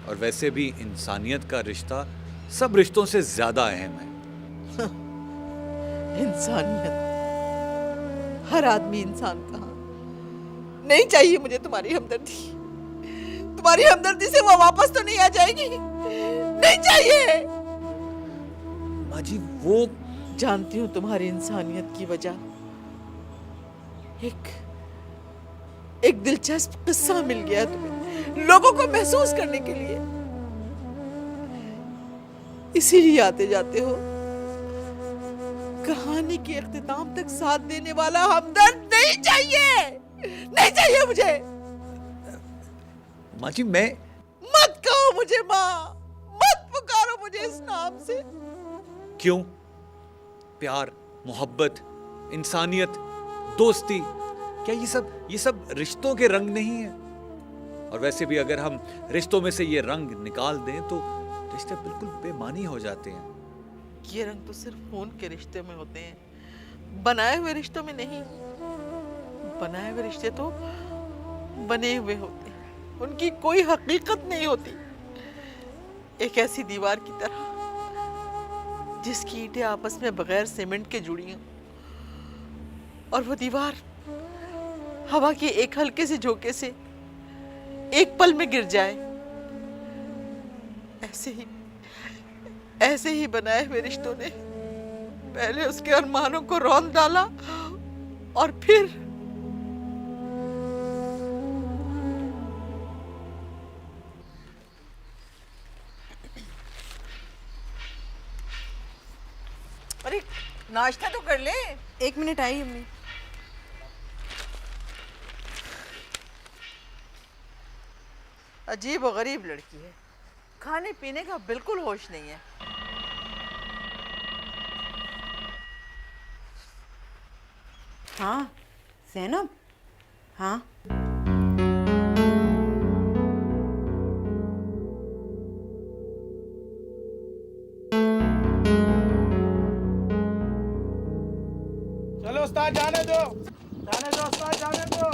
और वैसे भी इंसानियत का रिश्ता सब रिश्तों से ज्यादा अहम है। इंसानियत, हर आदमी इंसान कहाँ। नहीं चाहिए मुझे तुम्हारी हमदर्दी। तुम्हारी हमदर्दी से वो वापस तो नहीं आ जाएगी। नहीं चाहिए। माँ जी वो जानती हूँ तुम्हारी इंसानियत की वजह। एक दिलचस्प किस्सा मिल गया तुम्हें लोगों को महसूस करने के लिए, इसीलिए आते जाते हो। कहानी के इख्तिताम तक साथ देने वाला हमदर्द नहीं चाहिए। नहीं चाहिए मुझे। माँ जी मैं मत कहो मुझे माँ, मत पुकारो मुझे इस नाम से। क्यों? प्यार, मोहब्बत, इंसानियत, दोस्ती, क्या ये सब रिश्तों के रंग नहीं है? और वैसे भी अगर हम रिश्तों में से ये रंग निकाल दें तो रिश्ते बिल्कुल बेमानी हो जाते हैं। ये रंग तो सिर्फ खून के रिश्ते में होते हैं, बनाए हुए रिश्तों में नहीं। बनाए हुए रिश्ते तो बने हुए होते हैं, उनकी कोई हकीकत नहीं होती। एक ऐसी दीवार की तरह जिसकी ईंटें आपस में बगैर सीमेंट के जुड़ी हों, और वो दीवार हवा के एक हल्के से झोंके से एक पल में गिर जाए। ऐसे ही बनाए हुए रिश्तों ने पहले उसके अरमानों को रौंद डाला और फिर अरे नाश्ता तो कर ले। 1 मिनट आई अम्मी। अजीब और गरीब लड़की है, खाने पीने का बिल्कुल होश नहीं है। हाँ ज़ैनब, हाँ चलो उस्ताद जाने दो, उस्ताद जाने दो।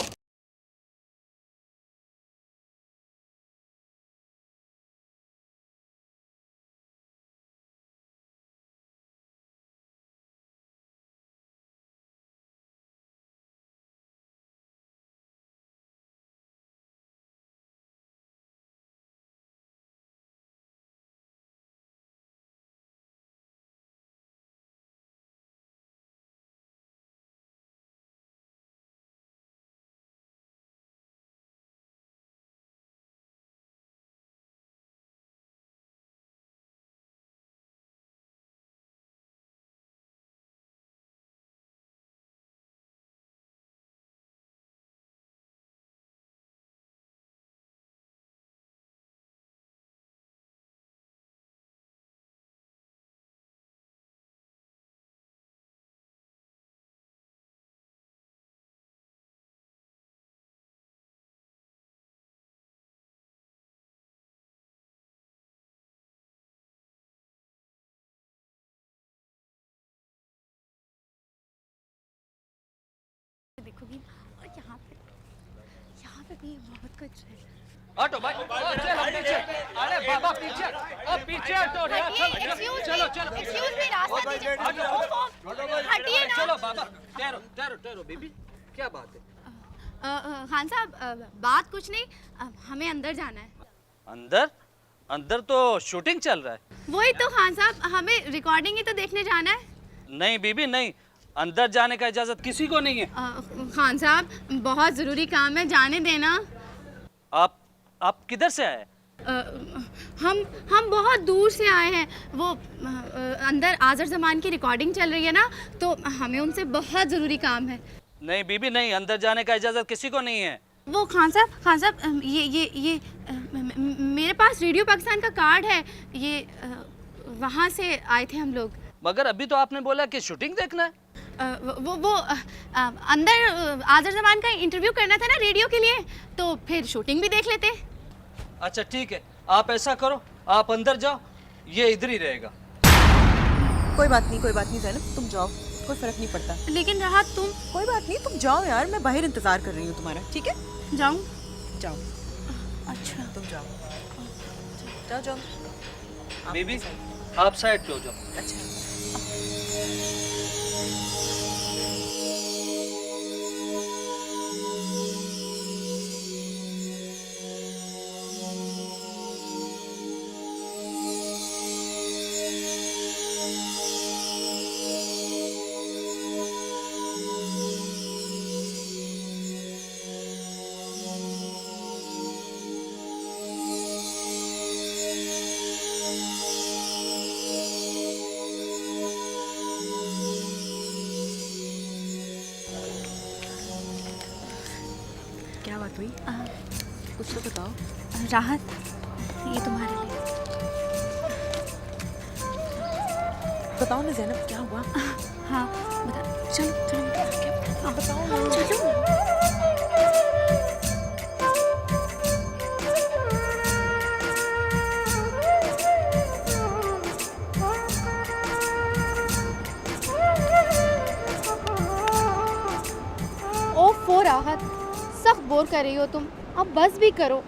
ये बहुत कुछ है। हटो भाई, चलो पीछे। अरे बाबा पीछे, पीछे हटो यार। चलो चलो। एक्सक्यूज मी, रास्ता दीजिए। हटिए ना। चलो बाबा, ठहरो ठहरो ठहरो बेबी, क्या बात है? खान साहब, बात कुछ नहीं, हमें अंदर जाना है। अंदर? अंदर तो शूटिंग चल रहा है। वही तो खान साहब, हमें रिकॉर्डिंग ही तो देखने जाना है। नहीं बीबी नहीं, अंदर जाने का इजाजत किसी को नहीं है। खान साहब बहुत जरूरी काम है, जाने देना। आप किधर से आए? हम बहुत दूर से आए हैं। वो अंदर आज़र ज़मान की रिकॉर्डिंग चल रही है ना, तो हमें उनसे बहुत ज़रूरी काम है। नहीं बीबी नहीं, अंदर जाने का इजाजत किसी को नहीं है। वो खान साहब ये मेरे पास रेडियो पाकिस्तान का कार्ड है, ये वहाँ से आए थे हम लोग। मगर अभी तो आपने बोला कि शूटिंग देखना है। वो अंदर आज़र ज़मान का इंटरव्यू करना था ना रेडियो के लिए, तो फिर शूटिंग भी देख लेते। अच्छा ठीक है, आप ऐसा करो, आप अंदर जाओ, ये इधर ही रहेगा। कोई बात नहीं ज़ैनब, तुम जाओ, कोई फर्क नहीं पड़ता। लेकिन राहत तुम। कोई बात नहीं, तुम जाओ यार, मैं बाहर इंतजार कर रही हूँ तुम्हारा। ठीक है, जाऊँ? जाओ। अच्छा तुम जाओ जाओ जाओ। बेबी आप साइड पे हो जाओ। अच्छा। क्या बात हुई? कुछ तो बताओ। राहत, ये तुम्हारे लिए। बताओ ना ज़ैनब, क्या हुआ? हाँ बता, चलो चलो बताओ ना। चलो। ओफो राहत, सख्त बोर कर रही हो तुम, अब बस भी करो।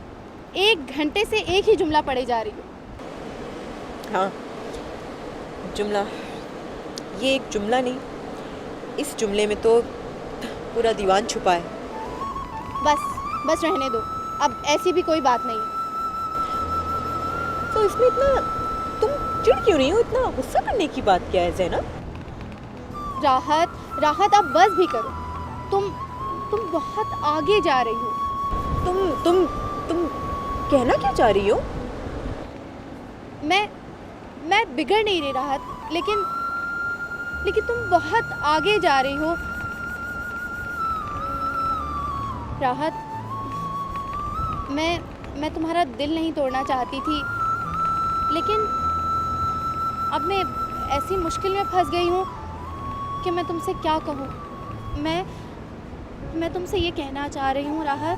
1 घंटे से एक ही जुमला पढ़े जा रही हो। हाँ, जुमला, ये एक जुमला नहीं, इस जुमले में तो पूरा दीवान छुपा है। बस रहने दो, अब ऐसी भी कोई बात नहीं। तो इसमें इतना तुम चिढ़ क्यों रही हो? इतना गुस्सा करने की बात क्या है ज़ैनब? राहत अब बस भी करो। तुम बहुत आगे जा रही हो। तुम कहना क्या चाह रही हो? मैं बिगड़ नहीं रही राहत, लेकिन तुम बहुत आगे जा रही हो। राहत, मैं तुम्हारा दिल नहीं तोड़ना चाहती थी, लेकिन अब मैं ऐसी मुश्किल में फंस गई हूँ कि मैं तुमसे क्या कहूँ। मैं तुमसे ये कहना चाह रही हूँ राहत,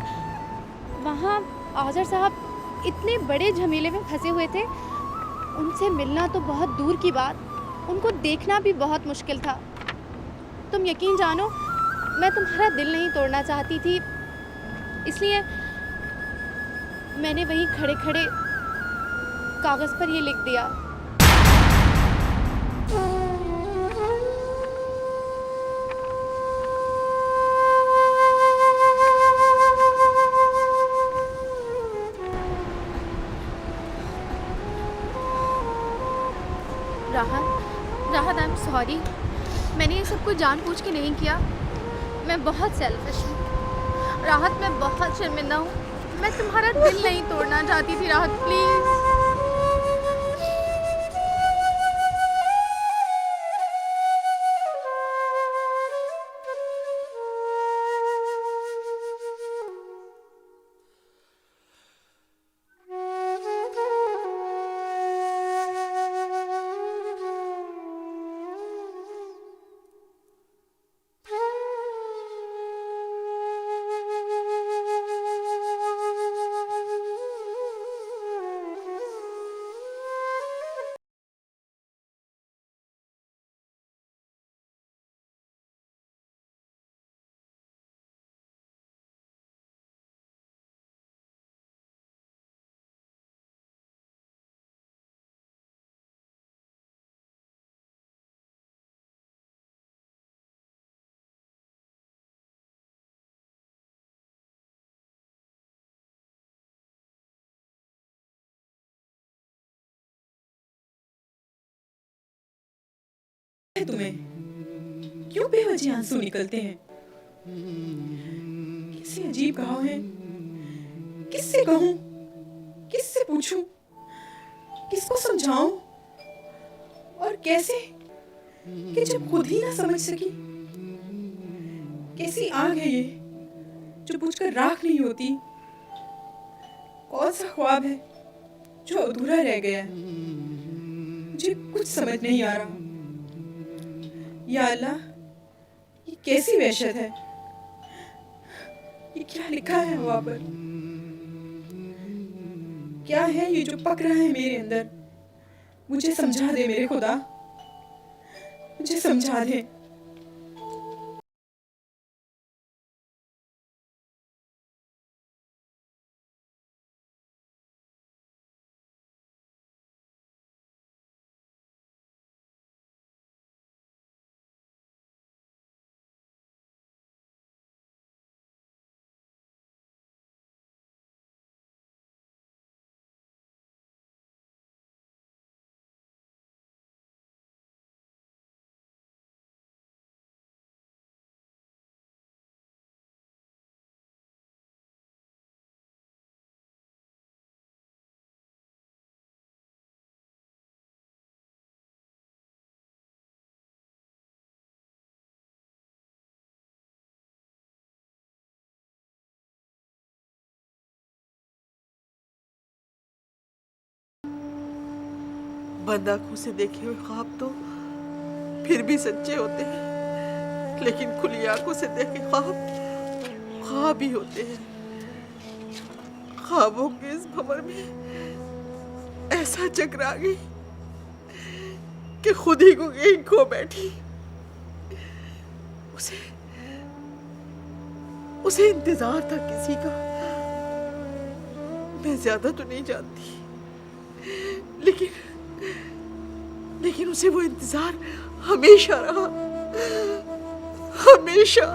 वहाँ आज़र साहब इतने बड़े झमेले में फंसे हुए थे, उनसे मिलना तो बहुत दूर की बात, उनको देखना भी बहुत मुश्किल था। तुम यकीन जानो, मैं तुम्हारा दिल नहीं तोड़ना चाहती थी, इसलिए मैंने वहीं खड़े खड़े कागज़ पर ये लिख दिया। राहत, आई एम सॉरी, मैंने ये सब कुछ जानबूझ के नहीं किया। मैं बहुत सेल्फिश हूँ राहत, मैं बहुत शर्मिंदा हूँ। मैं तुम्हारा दिल नहीं तोड़ना चाहती थी राहत, प्लीज़। है तुम्हें? क्यों बेवजह आंसू निकलते हैं? कैसे अजीब घाव हैं? किससे कहूं? किससे पूछूं? किसको समझाऊं? और कैसे कि जब खुद ही ना समझ सकी? कैसी आग है ये जो बुझकर राख नहीं होती? कौन सा ख्वाब है जो अधूरा रह गया है? मुझे कुछ समझ नहीं आ रहा। या अल्लाह, ये कैसी वहशत है? ये क्या लिखा है वहां पर? क्या है ये जो पक रहा है मेरे अंदर? मुझे समझा दे मेरे खुदा, मुझे समझा दे। बंद आंखों से देखे हुए ख्वाब तो फिर भी सच्चे होते हैं, लेकिन खुली आंखों से देखे ख्वाब ख्वाब ही होते हैं। ख्वाबों के इस भंवर में ऐसा चकरा गई कि खुद ही को यहीं खो बैठी। उसे इंतजार था किसी का। मैं ज्यादा तो नहीं जानती, लेकिन उसे वो इंतजार हमेशा रहा, हमेशा।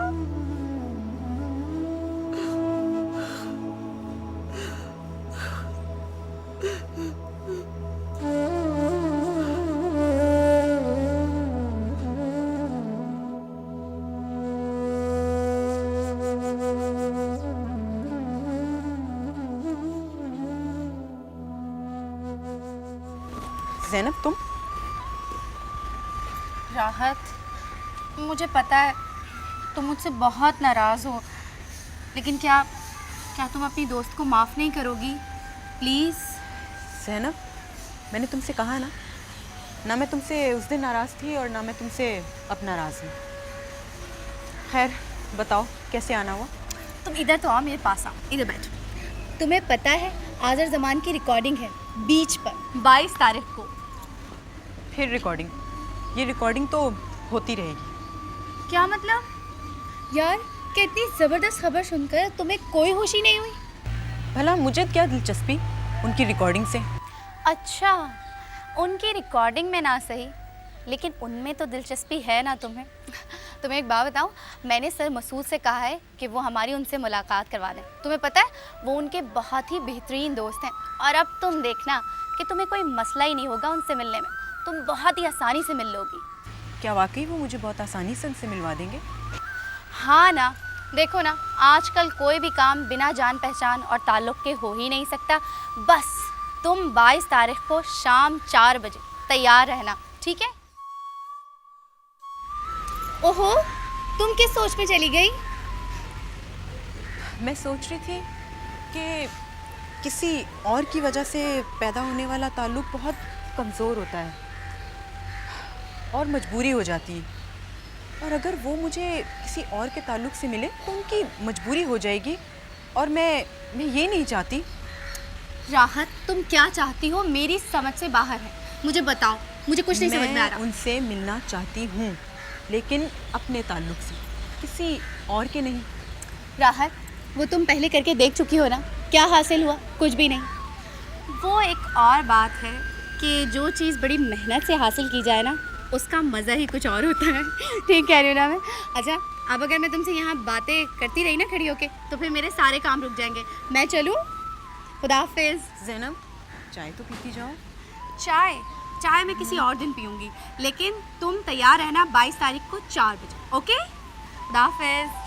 ज़ैनब, तुम? राहत, मुझे पता है तुम मुझसे बहुत नाराज़ हो, लेकिन क्या तुम अपनी दोस्त को माफ़ नहीं करोगी? प्लीज़। ज़ैनब, मैंने तुमसे कहा ना मैं तुमसे उस दिन नाराज़ थी और ना मैं तुमसे अब नाराज़ हूँ। खैर बताओ, कैसे आना हुआ? तुम इधर तो आओ, मेरे पास आओ, इधर बैठो। तुम्हें पता है आज़र ज़मान की रिकॉर्डिंग है बीच पर 22 तारीख को। फिर रिकॉर्डिंग? ये रिकॉर्डिंग तो होती रहेगी। क्या मतलब? यार, कितनी ज़बरदस्त खबर सुनकर तुम्हें कोई होश ही नहीं हुई? भला मुझे क्या दिलचस्पी उनकी रिकॉर्डिंग से? अच्छा, उनकी रिकॉर्डिंग में ना सही, लेकिन उनमें तो दिलचस्पी है ना तुम्हें। तुम्हें एक बात बताऊं, मैंने सर मसूद से कहा है कि वो हमारी उनसे मुलाकात करवा दें। तुम्हें पता है वो उनके बहुत ही बेहतरीन दोस्त हैं, और अब तुम देखना कि तुम्हें कोई मसला ही नहीं होगा उनसे मिलने में। तुम बहुत ही आसानी से मिल लोगी। क्या वाकई वो मुझे बहुत आसानी से उनसे मिलवा देंगे? हाँ ना, देखो ना, आजकल कोई भी काम बिना जान पहचान और ताल्लुक़ के हो ही नहीं सकता। बस तुम 22 तारीख को शाम 4 बजे तैयार रहना, ठीक है? ओहो, तुम किस सोच में चली गई? मैं सोच रही थी कि किसी और की वजह से पैदा होने वाला ताल्लुक़ बहुत कमज़ोर होता है और मजबूरी हो जाती है, और अगर वो मुझे किसी और के ताल्लुक़ से मिले तो उनकी मजबूरी हो जाएगी, और मैं ये नहीं चाहती। राहत, तुम क्या चाहती हो मेरी समझ से बाहर है। मुझे बताओ, मुझे कुछ नहीं समझ में आ रहा। उनसे मिलना चाहती हूँ, लेकिन अपने ताल्लुक़ से, किसी और के नहीं। राहत, वो तुम पहले करके देख चुकी हो ना, क्या हासिल हुआ? कुछ भी नहीं। वो एक और बात है कि जो चीज़ बड़ी मेहनत से हासिल की जाए ना, उसका मज़ा ही कुछ और होता है। ठीक कह रही हो ना मैं? अच्छा, अब अगर मैं तुमसे यहाँ बातें करती रही ना खड़ी होके, तो फिर मेरे सारे काम रुक जाएंगे। मैं चलूँ? खुदा हाफिज़। ज़ैनब, चाय तो पीती जाओ। चाय मैं किसी और दिन पीऊंगी, लेकिन तुम तैयार रहना 22 तारीख को 4 बजे, ओके? खुदा हाफिज़।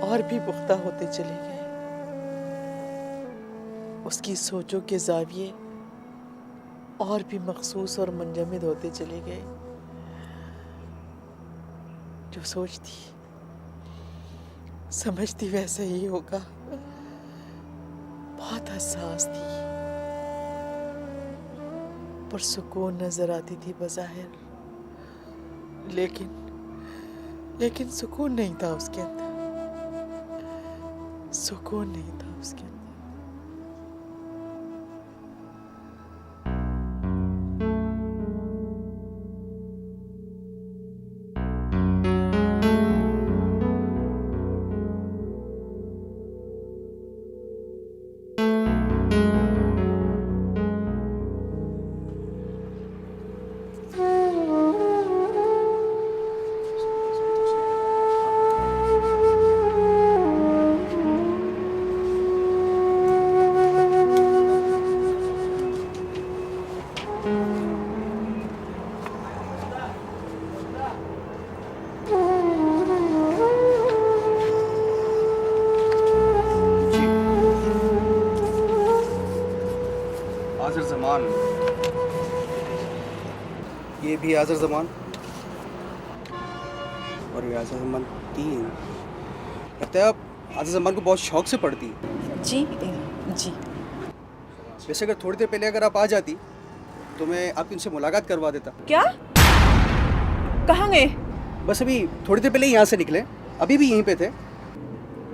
और भी पुख्ता होते चले गए। उसकी सोचों के ज़ाविये और भी मखसूस और मुंजमद होते चले गए। जो सोचती समझती वैसा ही होगा। बहुत हसास थी, पुरसुकून नजर आती थी बज़ाहिर, लेकिन सुकून नहीं था उसके अंदर। सुकून नहीं था उसके अंदर। आज़र ज़मान, ये भी आज़र ज़मान और ये आज़र ज़मान 3। लगता है आप आज़र ज़मान को बहुत शौक से पढ़ती हैं। जी। वैसे अगर थोड़ी देर पहले अगर आप आ जाती तो मैं आपकी उनसे मुलाकात करवा देता। क्या? कहाँ गए? बस अभी थोड़ी देर पहले ही यहाँ से निकले, अभी भी यहीं पे थे।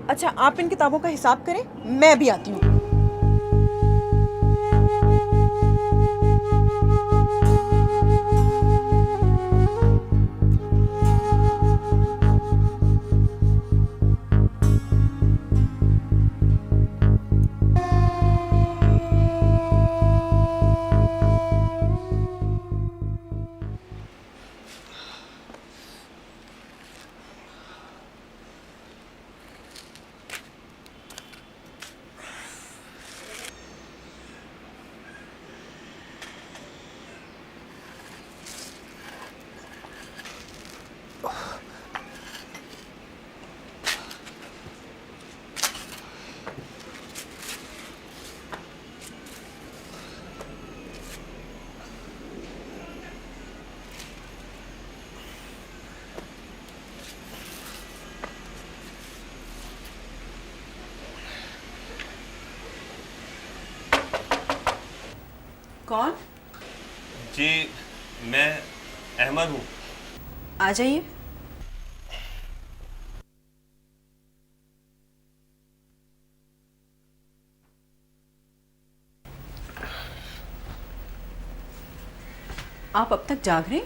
अच्छा, आप इन किताबों का हिसाब करें, मैं भी आती हूँ। कौन? जी, मैं अहमद हूँ। आ जाइए। आप अब तक जाग रहे?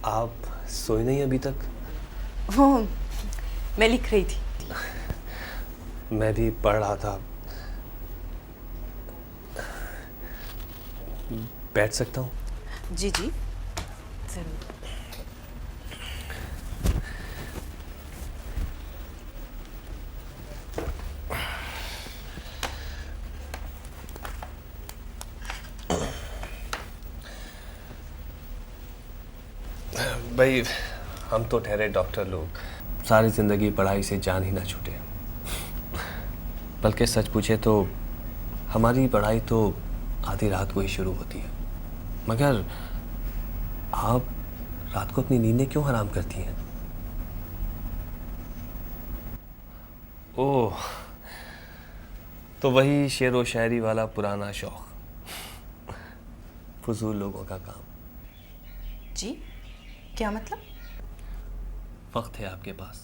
आप सोई नहीं अभी तक? वो मैं लिख रही थी। मैं भी पढ़ रहा था। बैठ सकता हूँ? जी जी जरूर। भाई, हम तो ठहरे डॉक्टर लोग, सारी ज़िंदगी पढ़ाई से जान ही ना छूटे। बल्कि सच पूछे तो हमारी पढ़ाई तो आधी रात को ही शुरू होती है। मगर आप रात को अपनी नींदें क्यों हराम करती हैं? ओह, तो वही शेर व शायरी वाला पुराना शौक, फजूल लोगों का काम। जी क्या मतलब? वक्त है आपके पास,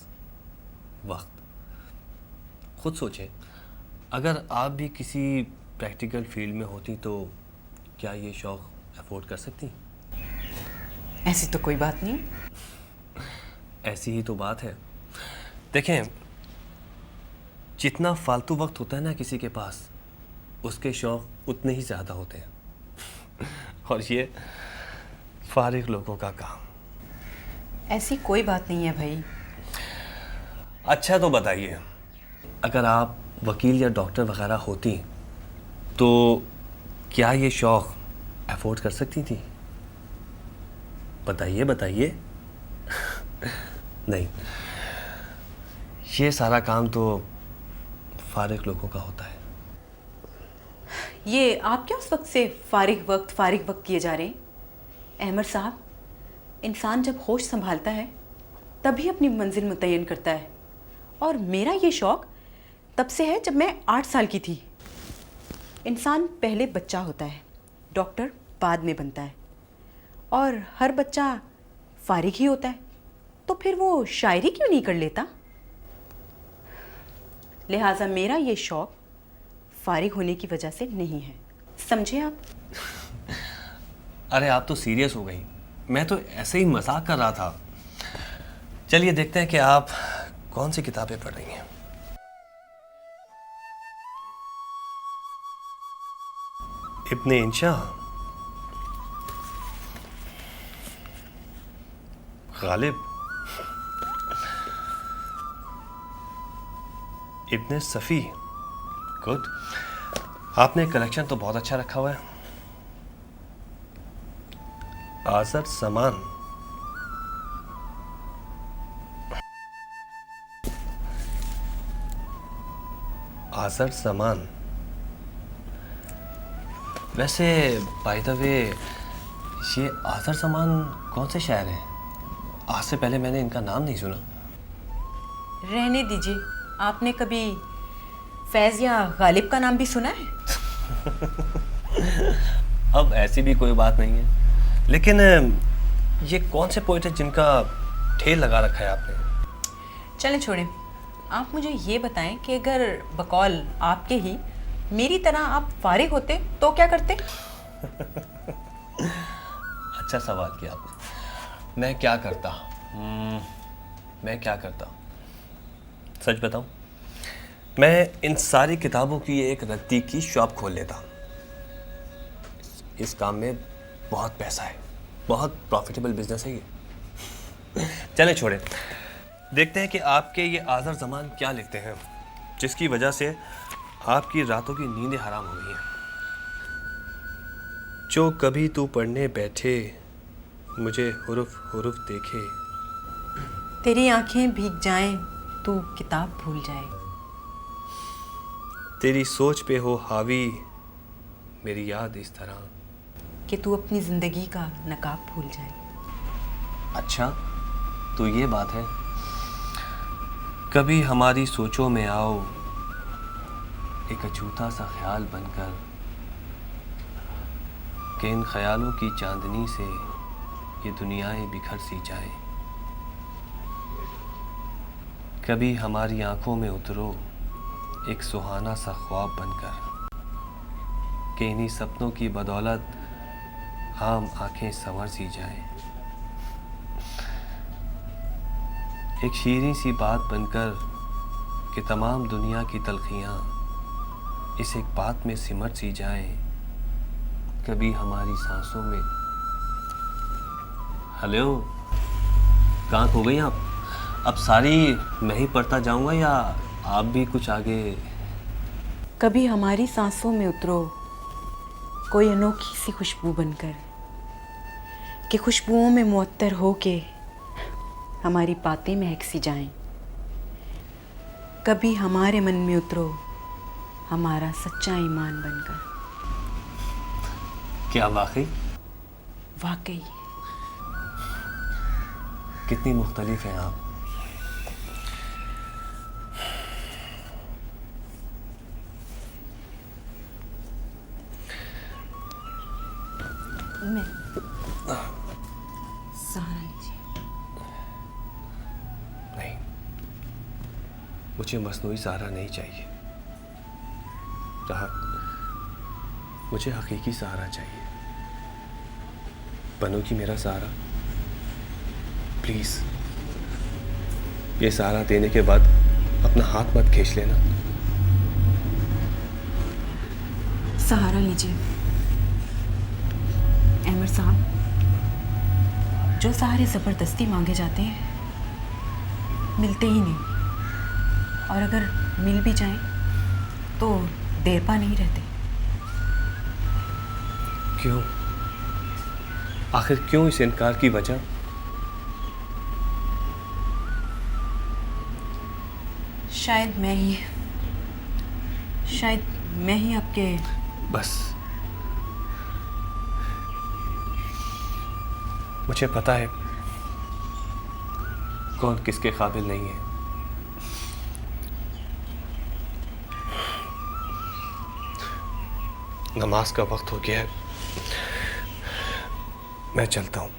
वक्त। खुद सोचें, अगर आप भी किसी प्रैक्टिकल फील्ड में होती तो क्या ये शौक अफोर्ड कर सकती? ऐसी तो कोई बात नहीं। ऐसी ही तो बात है। देखें, जितना फालतू वक्त होता है ना किसी के पास, उसके शौक उतने ही ज़्यादा होते हैं। और ये फारिग लोगों का काम। ऐसी कोई बात नहीं है भाई। अच्छा तो बताइए, अगर आप वकील या डॉक्टर वगैरह होती तो क्या ये शौक अफोर्ड कर सकती थी? बताइए बताइए। नहीं, ये सारा काम तो फारिग लोगों का होता है। ये आप क्या उस वक्त से फारिग वक्त किए जा रहे हैं? अहमद साहब, इंसान जब होश संभालता है तभी अपनी मंजिल मुतय्यन करता है। और मेरा ये शौक़ तब से है जब मैं 8 साल की थी। इंसान पहले बच्चा होता है, डॉक्टर बाद में बनता है, और हर बच्चा फारिग ही होता है, तो फिर वो शायरी क्यों नहीं कर लेता? लिहाजा मेरा ये शौक़ फारिग होने की वजह से नहीं है, समझे आप? अरे आप तो सीरियस हो गई, मैं तो ऐसे ही मजाक कर रहा था। चलिए देखते हैं कि आप कौन सी किताबें पढ़ रही हैं। इब्ने इंशा, गालिब, इब्ने सफ़ी। गुड, आपने कलेक्शन तो बहुत अच्छा रखा हुआ है। आज़र समान, आज़र समान। वैसे बाय द वे, ये आज़र समान कौन से शायर हैं? आज से पहले मैंने इनका नाम नहीं सुना। रहने दीजिए, आपने कभी फैज़ या गालिब का नाम भी सुना है? अब ऐसी भी कोई बात नहीं है, लेकिन ये कौन से पोएट हैं जिनका ढेर लगा रखा है आपने? चलें छोड़ें, आप मुझे ये बताएं कि अगर बकौल आपके ही मेरी तरह आप फारिग होते तो क्या करते? अच्छा सवाल किया आपने। मैं क्या करता? मैं क्या करता? सच बताऊं, मैं इन सारी किताबों की एक रद्दी की शॉप खोल लेता। इस काम में बहुत पैसा है, बहुत प्रॉफिटेबल बिजनेस है ये। चलें छोड़ें, देखते हैं कि आपके ये आज़र ज़मान क्या लिखते हैं जिसकी वजह से आपकी रातों की नींदें हराम हो गई हैं। जो कभी तू पढ़ने बैठे, मुझे हुरुफ हुरुफ देखे, तेरी आंखें भीग जाएं, तू किताब भूल जाए, तेरी सोच पे हो हावी, मेरी याद इस तरह कि तू अपनी जिंदगी का नकाब भूल जाए। अच्छा तो ये बात है। कभी हमारी सोचों में आओ, एक अछूता सा ख्याल बनकर, कि इन ख्यालों की चांदनी से ये दुनियाएं बिखर सी जाए। कभी हमारी आंखों में उतरो, एक सुहाना सा ख्वाब बनकर, कि इन्हीं सपनों की बदौलत हम आंखें संवर सी जाए। एक शीरीं सी बात बनकर कि तमाम दुनिया की तलखियाँ इस एक बात में सिमट सी जाएं, कभी हमारी सांसों में। हेलो, कहाँ खो गई आप? अब सारी मैं ही पढ़ता जाऊंगा या आप भी कुछ आगे? कभी हमारी सांसों में उतरो कोई अनोखी सी खुशबू बनकर, कि खुशबुओं में मुअत्तर होके हमारी बातें महक सी जाएं। कभी हमारे मन में उतरो हमारा सच्चा ईमान बनकर। क्या वाकई? वाकई। कितनी मुख्तलिफ हैं आप। मैं सहारा लीजिए। नहीं, मुझे मसनूई सहारा नहीं चाहिए। मुझे हकीकी सहारा चाहिए। बनोगी मेरा सहारा? प्लीज, ये सहारा देने के बाद अपना हाथ मत खींच लेना। सहारा लीजिए अहमद साहब। जो सहारे ज़बरदस्ती मांगे जाते हैं मिलते ही नहीं, और अगर मिल भी जाएं तो देर पा नहीं रहते। क्यों? आखिर क्यों इस इनकार की वजह? शायद मैं ही आपके। बस, मुझे पता है कौन किसके काबिल नहीं है। नमाज का वक्त हो गया है, मैं चलता हूँ।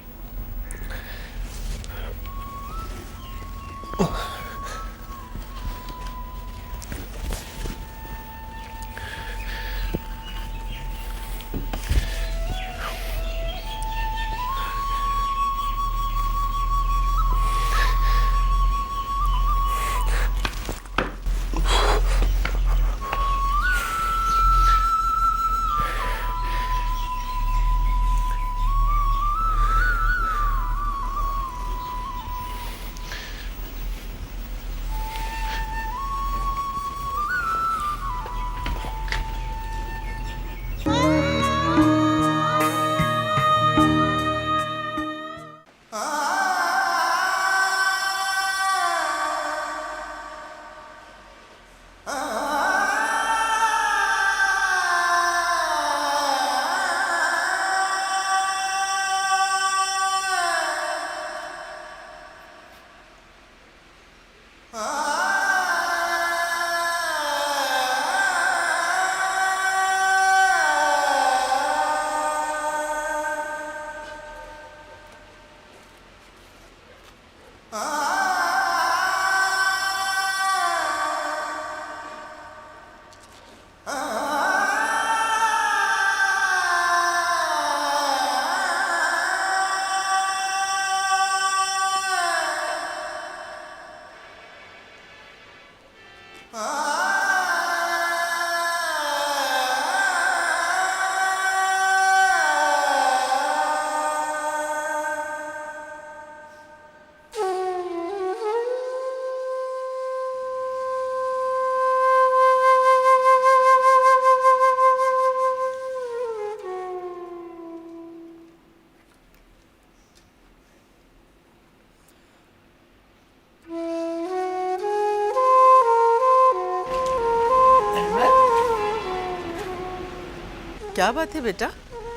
क्या बात है बेटा,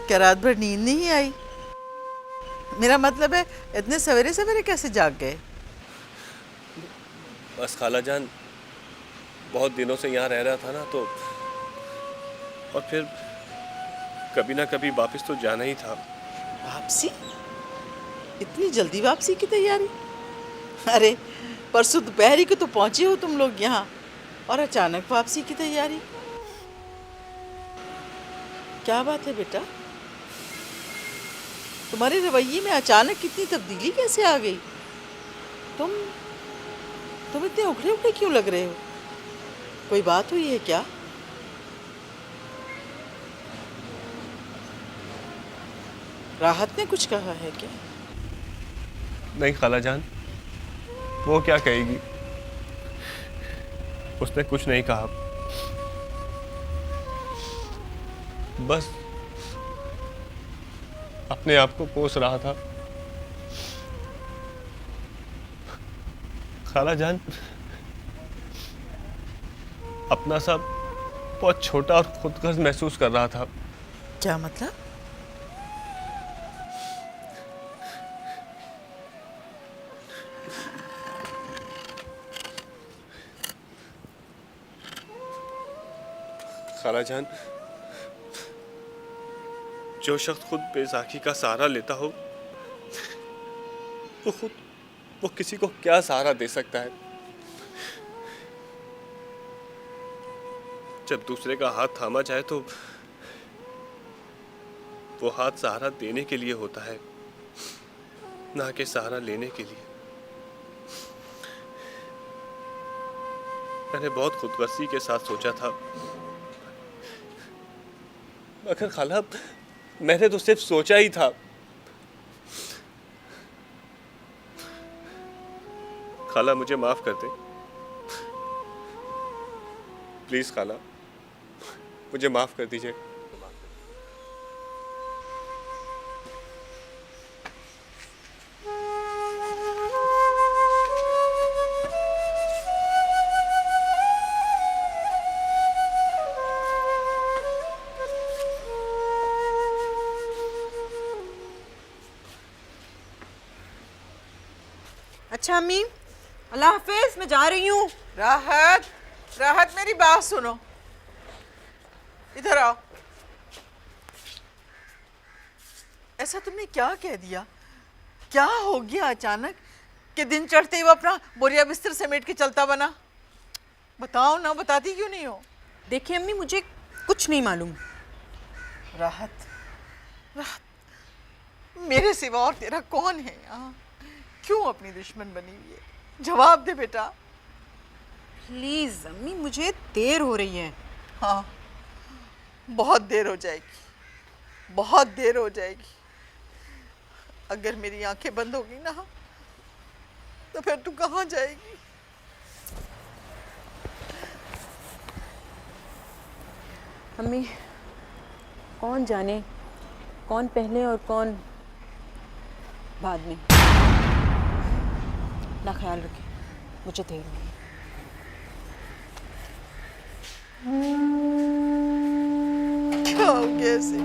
क्या रात भर नींद नहीं आई? मेरा मतलब है इतने सवेरे सवेरे कैसे जाग गए? बस खाला जान, बहुत दिनों से यहाँ रह रहा था ना, तो और फिर कभी ना कभी वापस तो जाना ही था। वापसी? इतनी जल्दी वापसी की तैयारी? अरे परसों दोपहर को तो पहुंचे हो तुम लोग यहाँ, और अचानक वापसी की तैयारी? क्या बात है बेटा, तुम्हारे रवैये में अचानक कितनी तब्दीली कैसे आ गई? तुम इतने उखड़े उखड़े क्यों लग रहे हो? कोई बात हुई है क्या? राहत ने कुछ कहा है क्या? नहीं खाला जान, वो क्या कहेगी, उसने कुछ नहीं कहा। बस अपने आप को कोस रहा था। खाला जान अपना सा बहुत छोटा और खुदगर्ज महसूस कर रहा था। क्या मतलब? खाला जान, जो शख्स खुद बेसाखी का सहारा लेता हो वो किसी को क्या सहारा दे सकता है? जब दूसरे का हाथ थामा जाए तो वो हाथ सहारा देने के लिए होता है, ना कि सहारा लेने के लिए। मैंने बहुत खुदगर्जी के साथ सोचा था, मगर खाला मैंने तो सिर्फ सोचा ही था। खाला मुझे माफ कर दे प्लीज। खाला मुझे माफ कर दीजिए। अच्छा अम्मी, अल्लाह हाफिज, मैं जा रही हूँ। राहत, राहत मेरी बात सुनो, इधर आओ। ऐसा तुमने क्या कह दिया? क्या हो गया अचानक कि दिन चढ़ते ही वो अपना बोरिया बिस्तर समेट के चलता बना? बताओ ना, बताती क्यों नहीं हो? देखिए अम्मी, मुझे कुछ नहीं मालूम। राहत, राहत मेरे सिवा और तेरा कौन है यहाँ? क्यों अपनी दुश्मन बनी हुई है? जवाब दे बेटा। प्लीज अम्मी, मुझे देर हो रही है। हाँ, बहुत देर हो जाएगी, बहुत देर हो जाएगी। अगर मेरी आंखें बंद होगी ना तो फिर तू कहाँ जाएगी? अम्मी, कौन जाने कौन पहले और कौन बाद में। ना ख्याल रखें, मुझे देर हो गई। क्या हो गया ऐसे?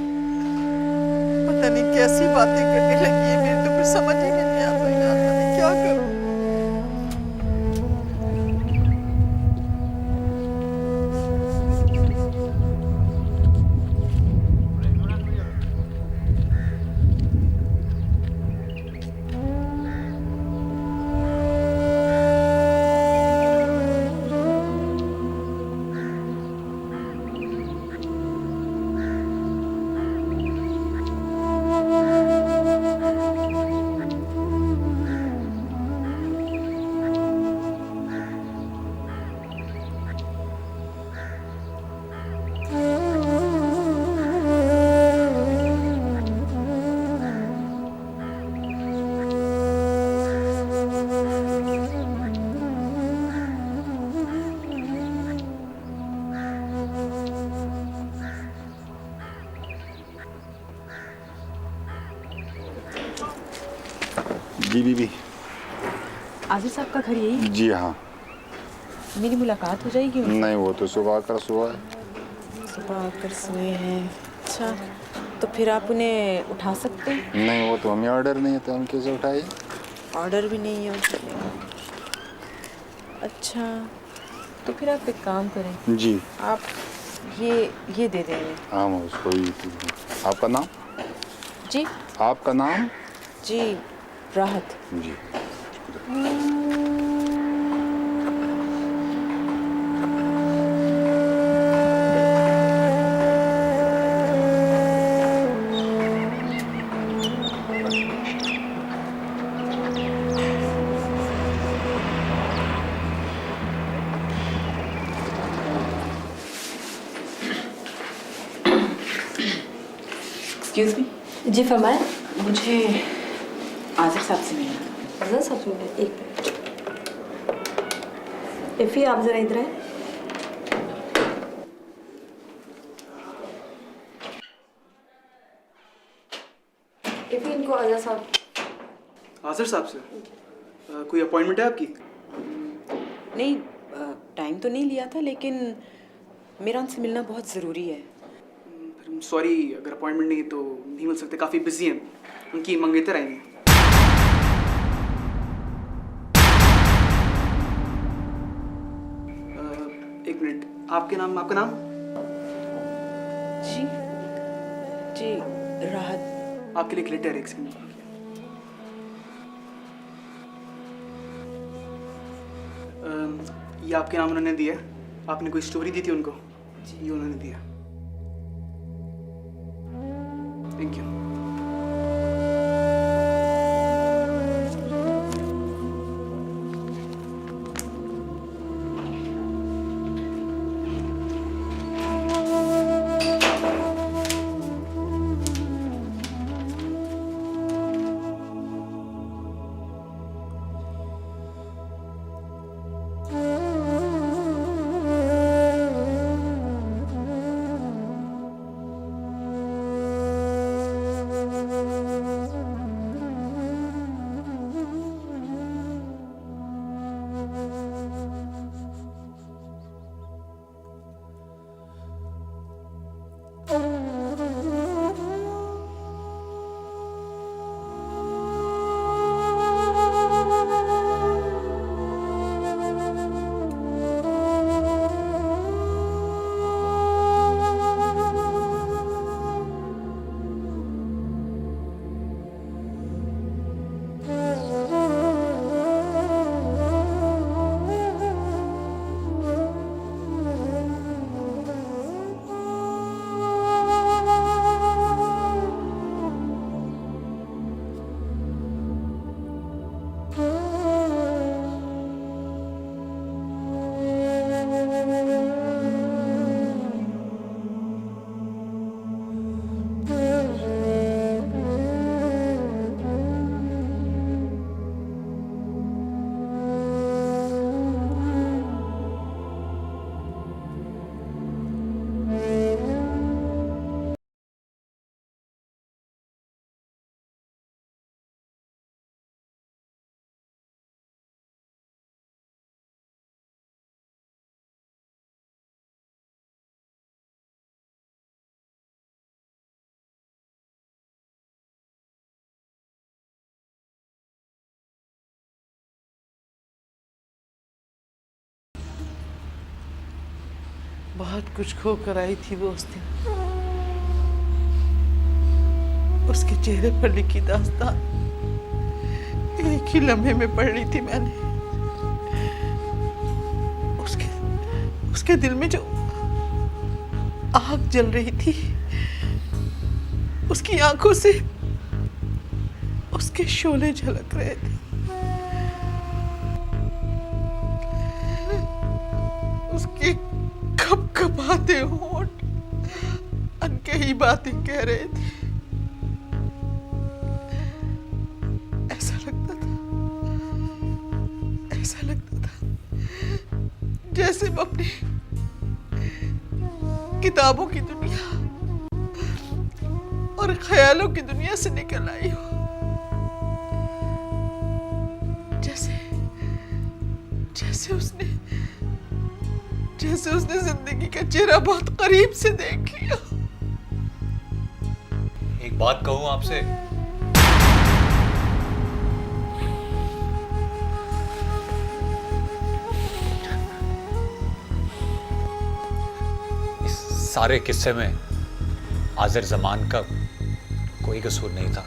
पता नहीं कैसी बातें करने लगी है, मेरे तो कुछ समझ ही नहीं आता यार, मैं क्या करूं? जी बीबी। आजिर साहब का घर यही? जी हाँ। मेरी मुलाकात हो जाएगी उनसे? नहीं, वो तो सुबह आकर सोए। सुबह आकर सोए हैं? अच्छा, तो फिर आप उन्हें उठा सकते हैं? नहीं, वो तो हमें ऑर्डर नहीं है, तो हम कैसे उठाए? ऑर्डर भी नहीं है उसमें। अच्छा, तो फिर आप एक काम करें। जी। आप ये दे देंगे। हाँ, मैं उसको ही। आपका नाम? जी। आपका नाम? जी, राहत। जी। Excuse me. जी फरमाएं। मुझे आजिर साहब से मिलना। आजिर साहब से मिलना, एक मिनट। इफ़ी आप ज़रा इधर आए। इफ़ी इनको आजिर साहब। आजिर साहब से कोई अपॉइंटमेंट है आपकी? नहीं, टाइम तो नहीं लिया था, लेकिन मेरा उनसे मिलना बहुत ज़रूरी है। सॉरी, अगर अपॉइंटमेंट नहीं है तो नहीं मिल सकते, काफ़ी बिजी हैं। उनकी मंगेतर आएंगे। एक मिनट, आपका नाम? जी जी, राहत। आपके लिए एक लेटर है, एक सेकंड। ये आपके नाम उन्होंने दिया। आपने कोई स्टोरी दी थी उनको? जी, ये उन्होंने दिया। Thank you. बहुत कुछ खो कर आई थी वो उस दिन। उसके चेहरे पर लिखी दास्तान एक ही लम्हे में पढ़ रही थी मैंने। उसके दिल में जो आग जल रही थी, उसकी आंखों से उसके शोले झलक रहे थे। उसके कपकपाते होंठ अनकही बातें कह रहे थे। ऐसा लगता था जैसे मैं अपनी किताबों की दुनिया और ख्यालों की दुनिया से निकल आई हूं। जैसे उसने जिंदगी का चेहरा बहुत करीब से देख लिया। एक बात कहूं आपसे, इस सारे किस्से में आजिर जमान का कोई कसूर नहीं था।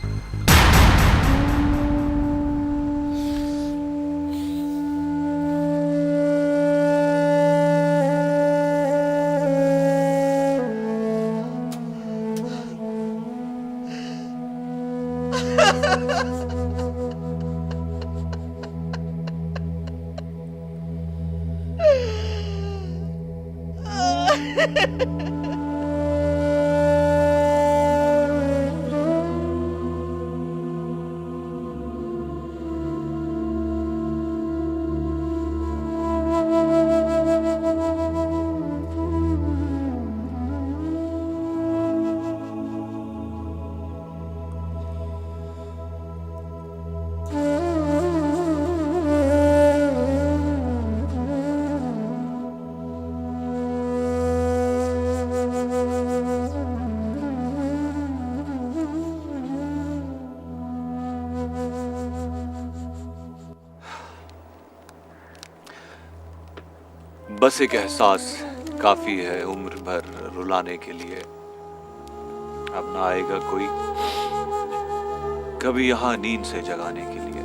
बस एक एहसास काफी है उम्र भर रुलाने के लिए। अब ना आएगा कोई कभी यहाँ नींद से जगाने के लिए।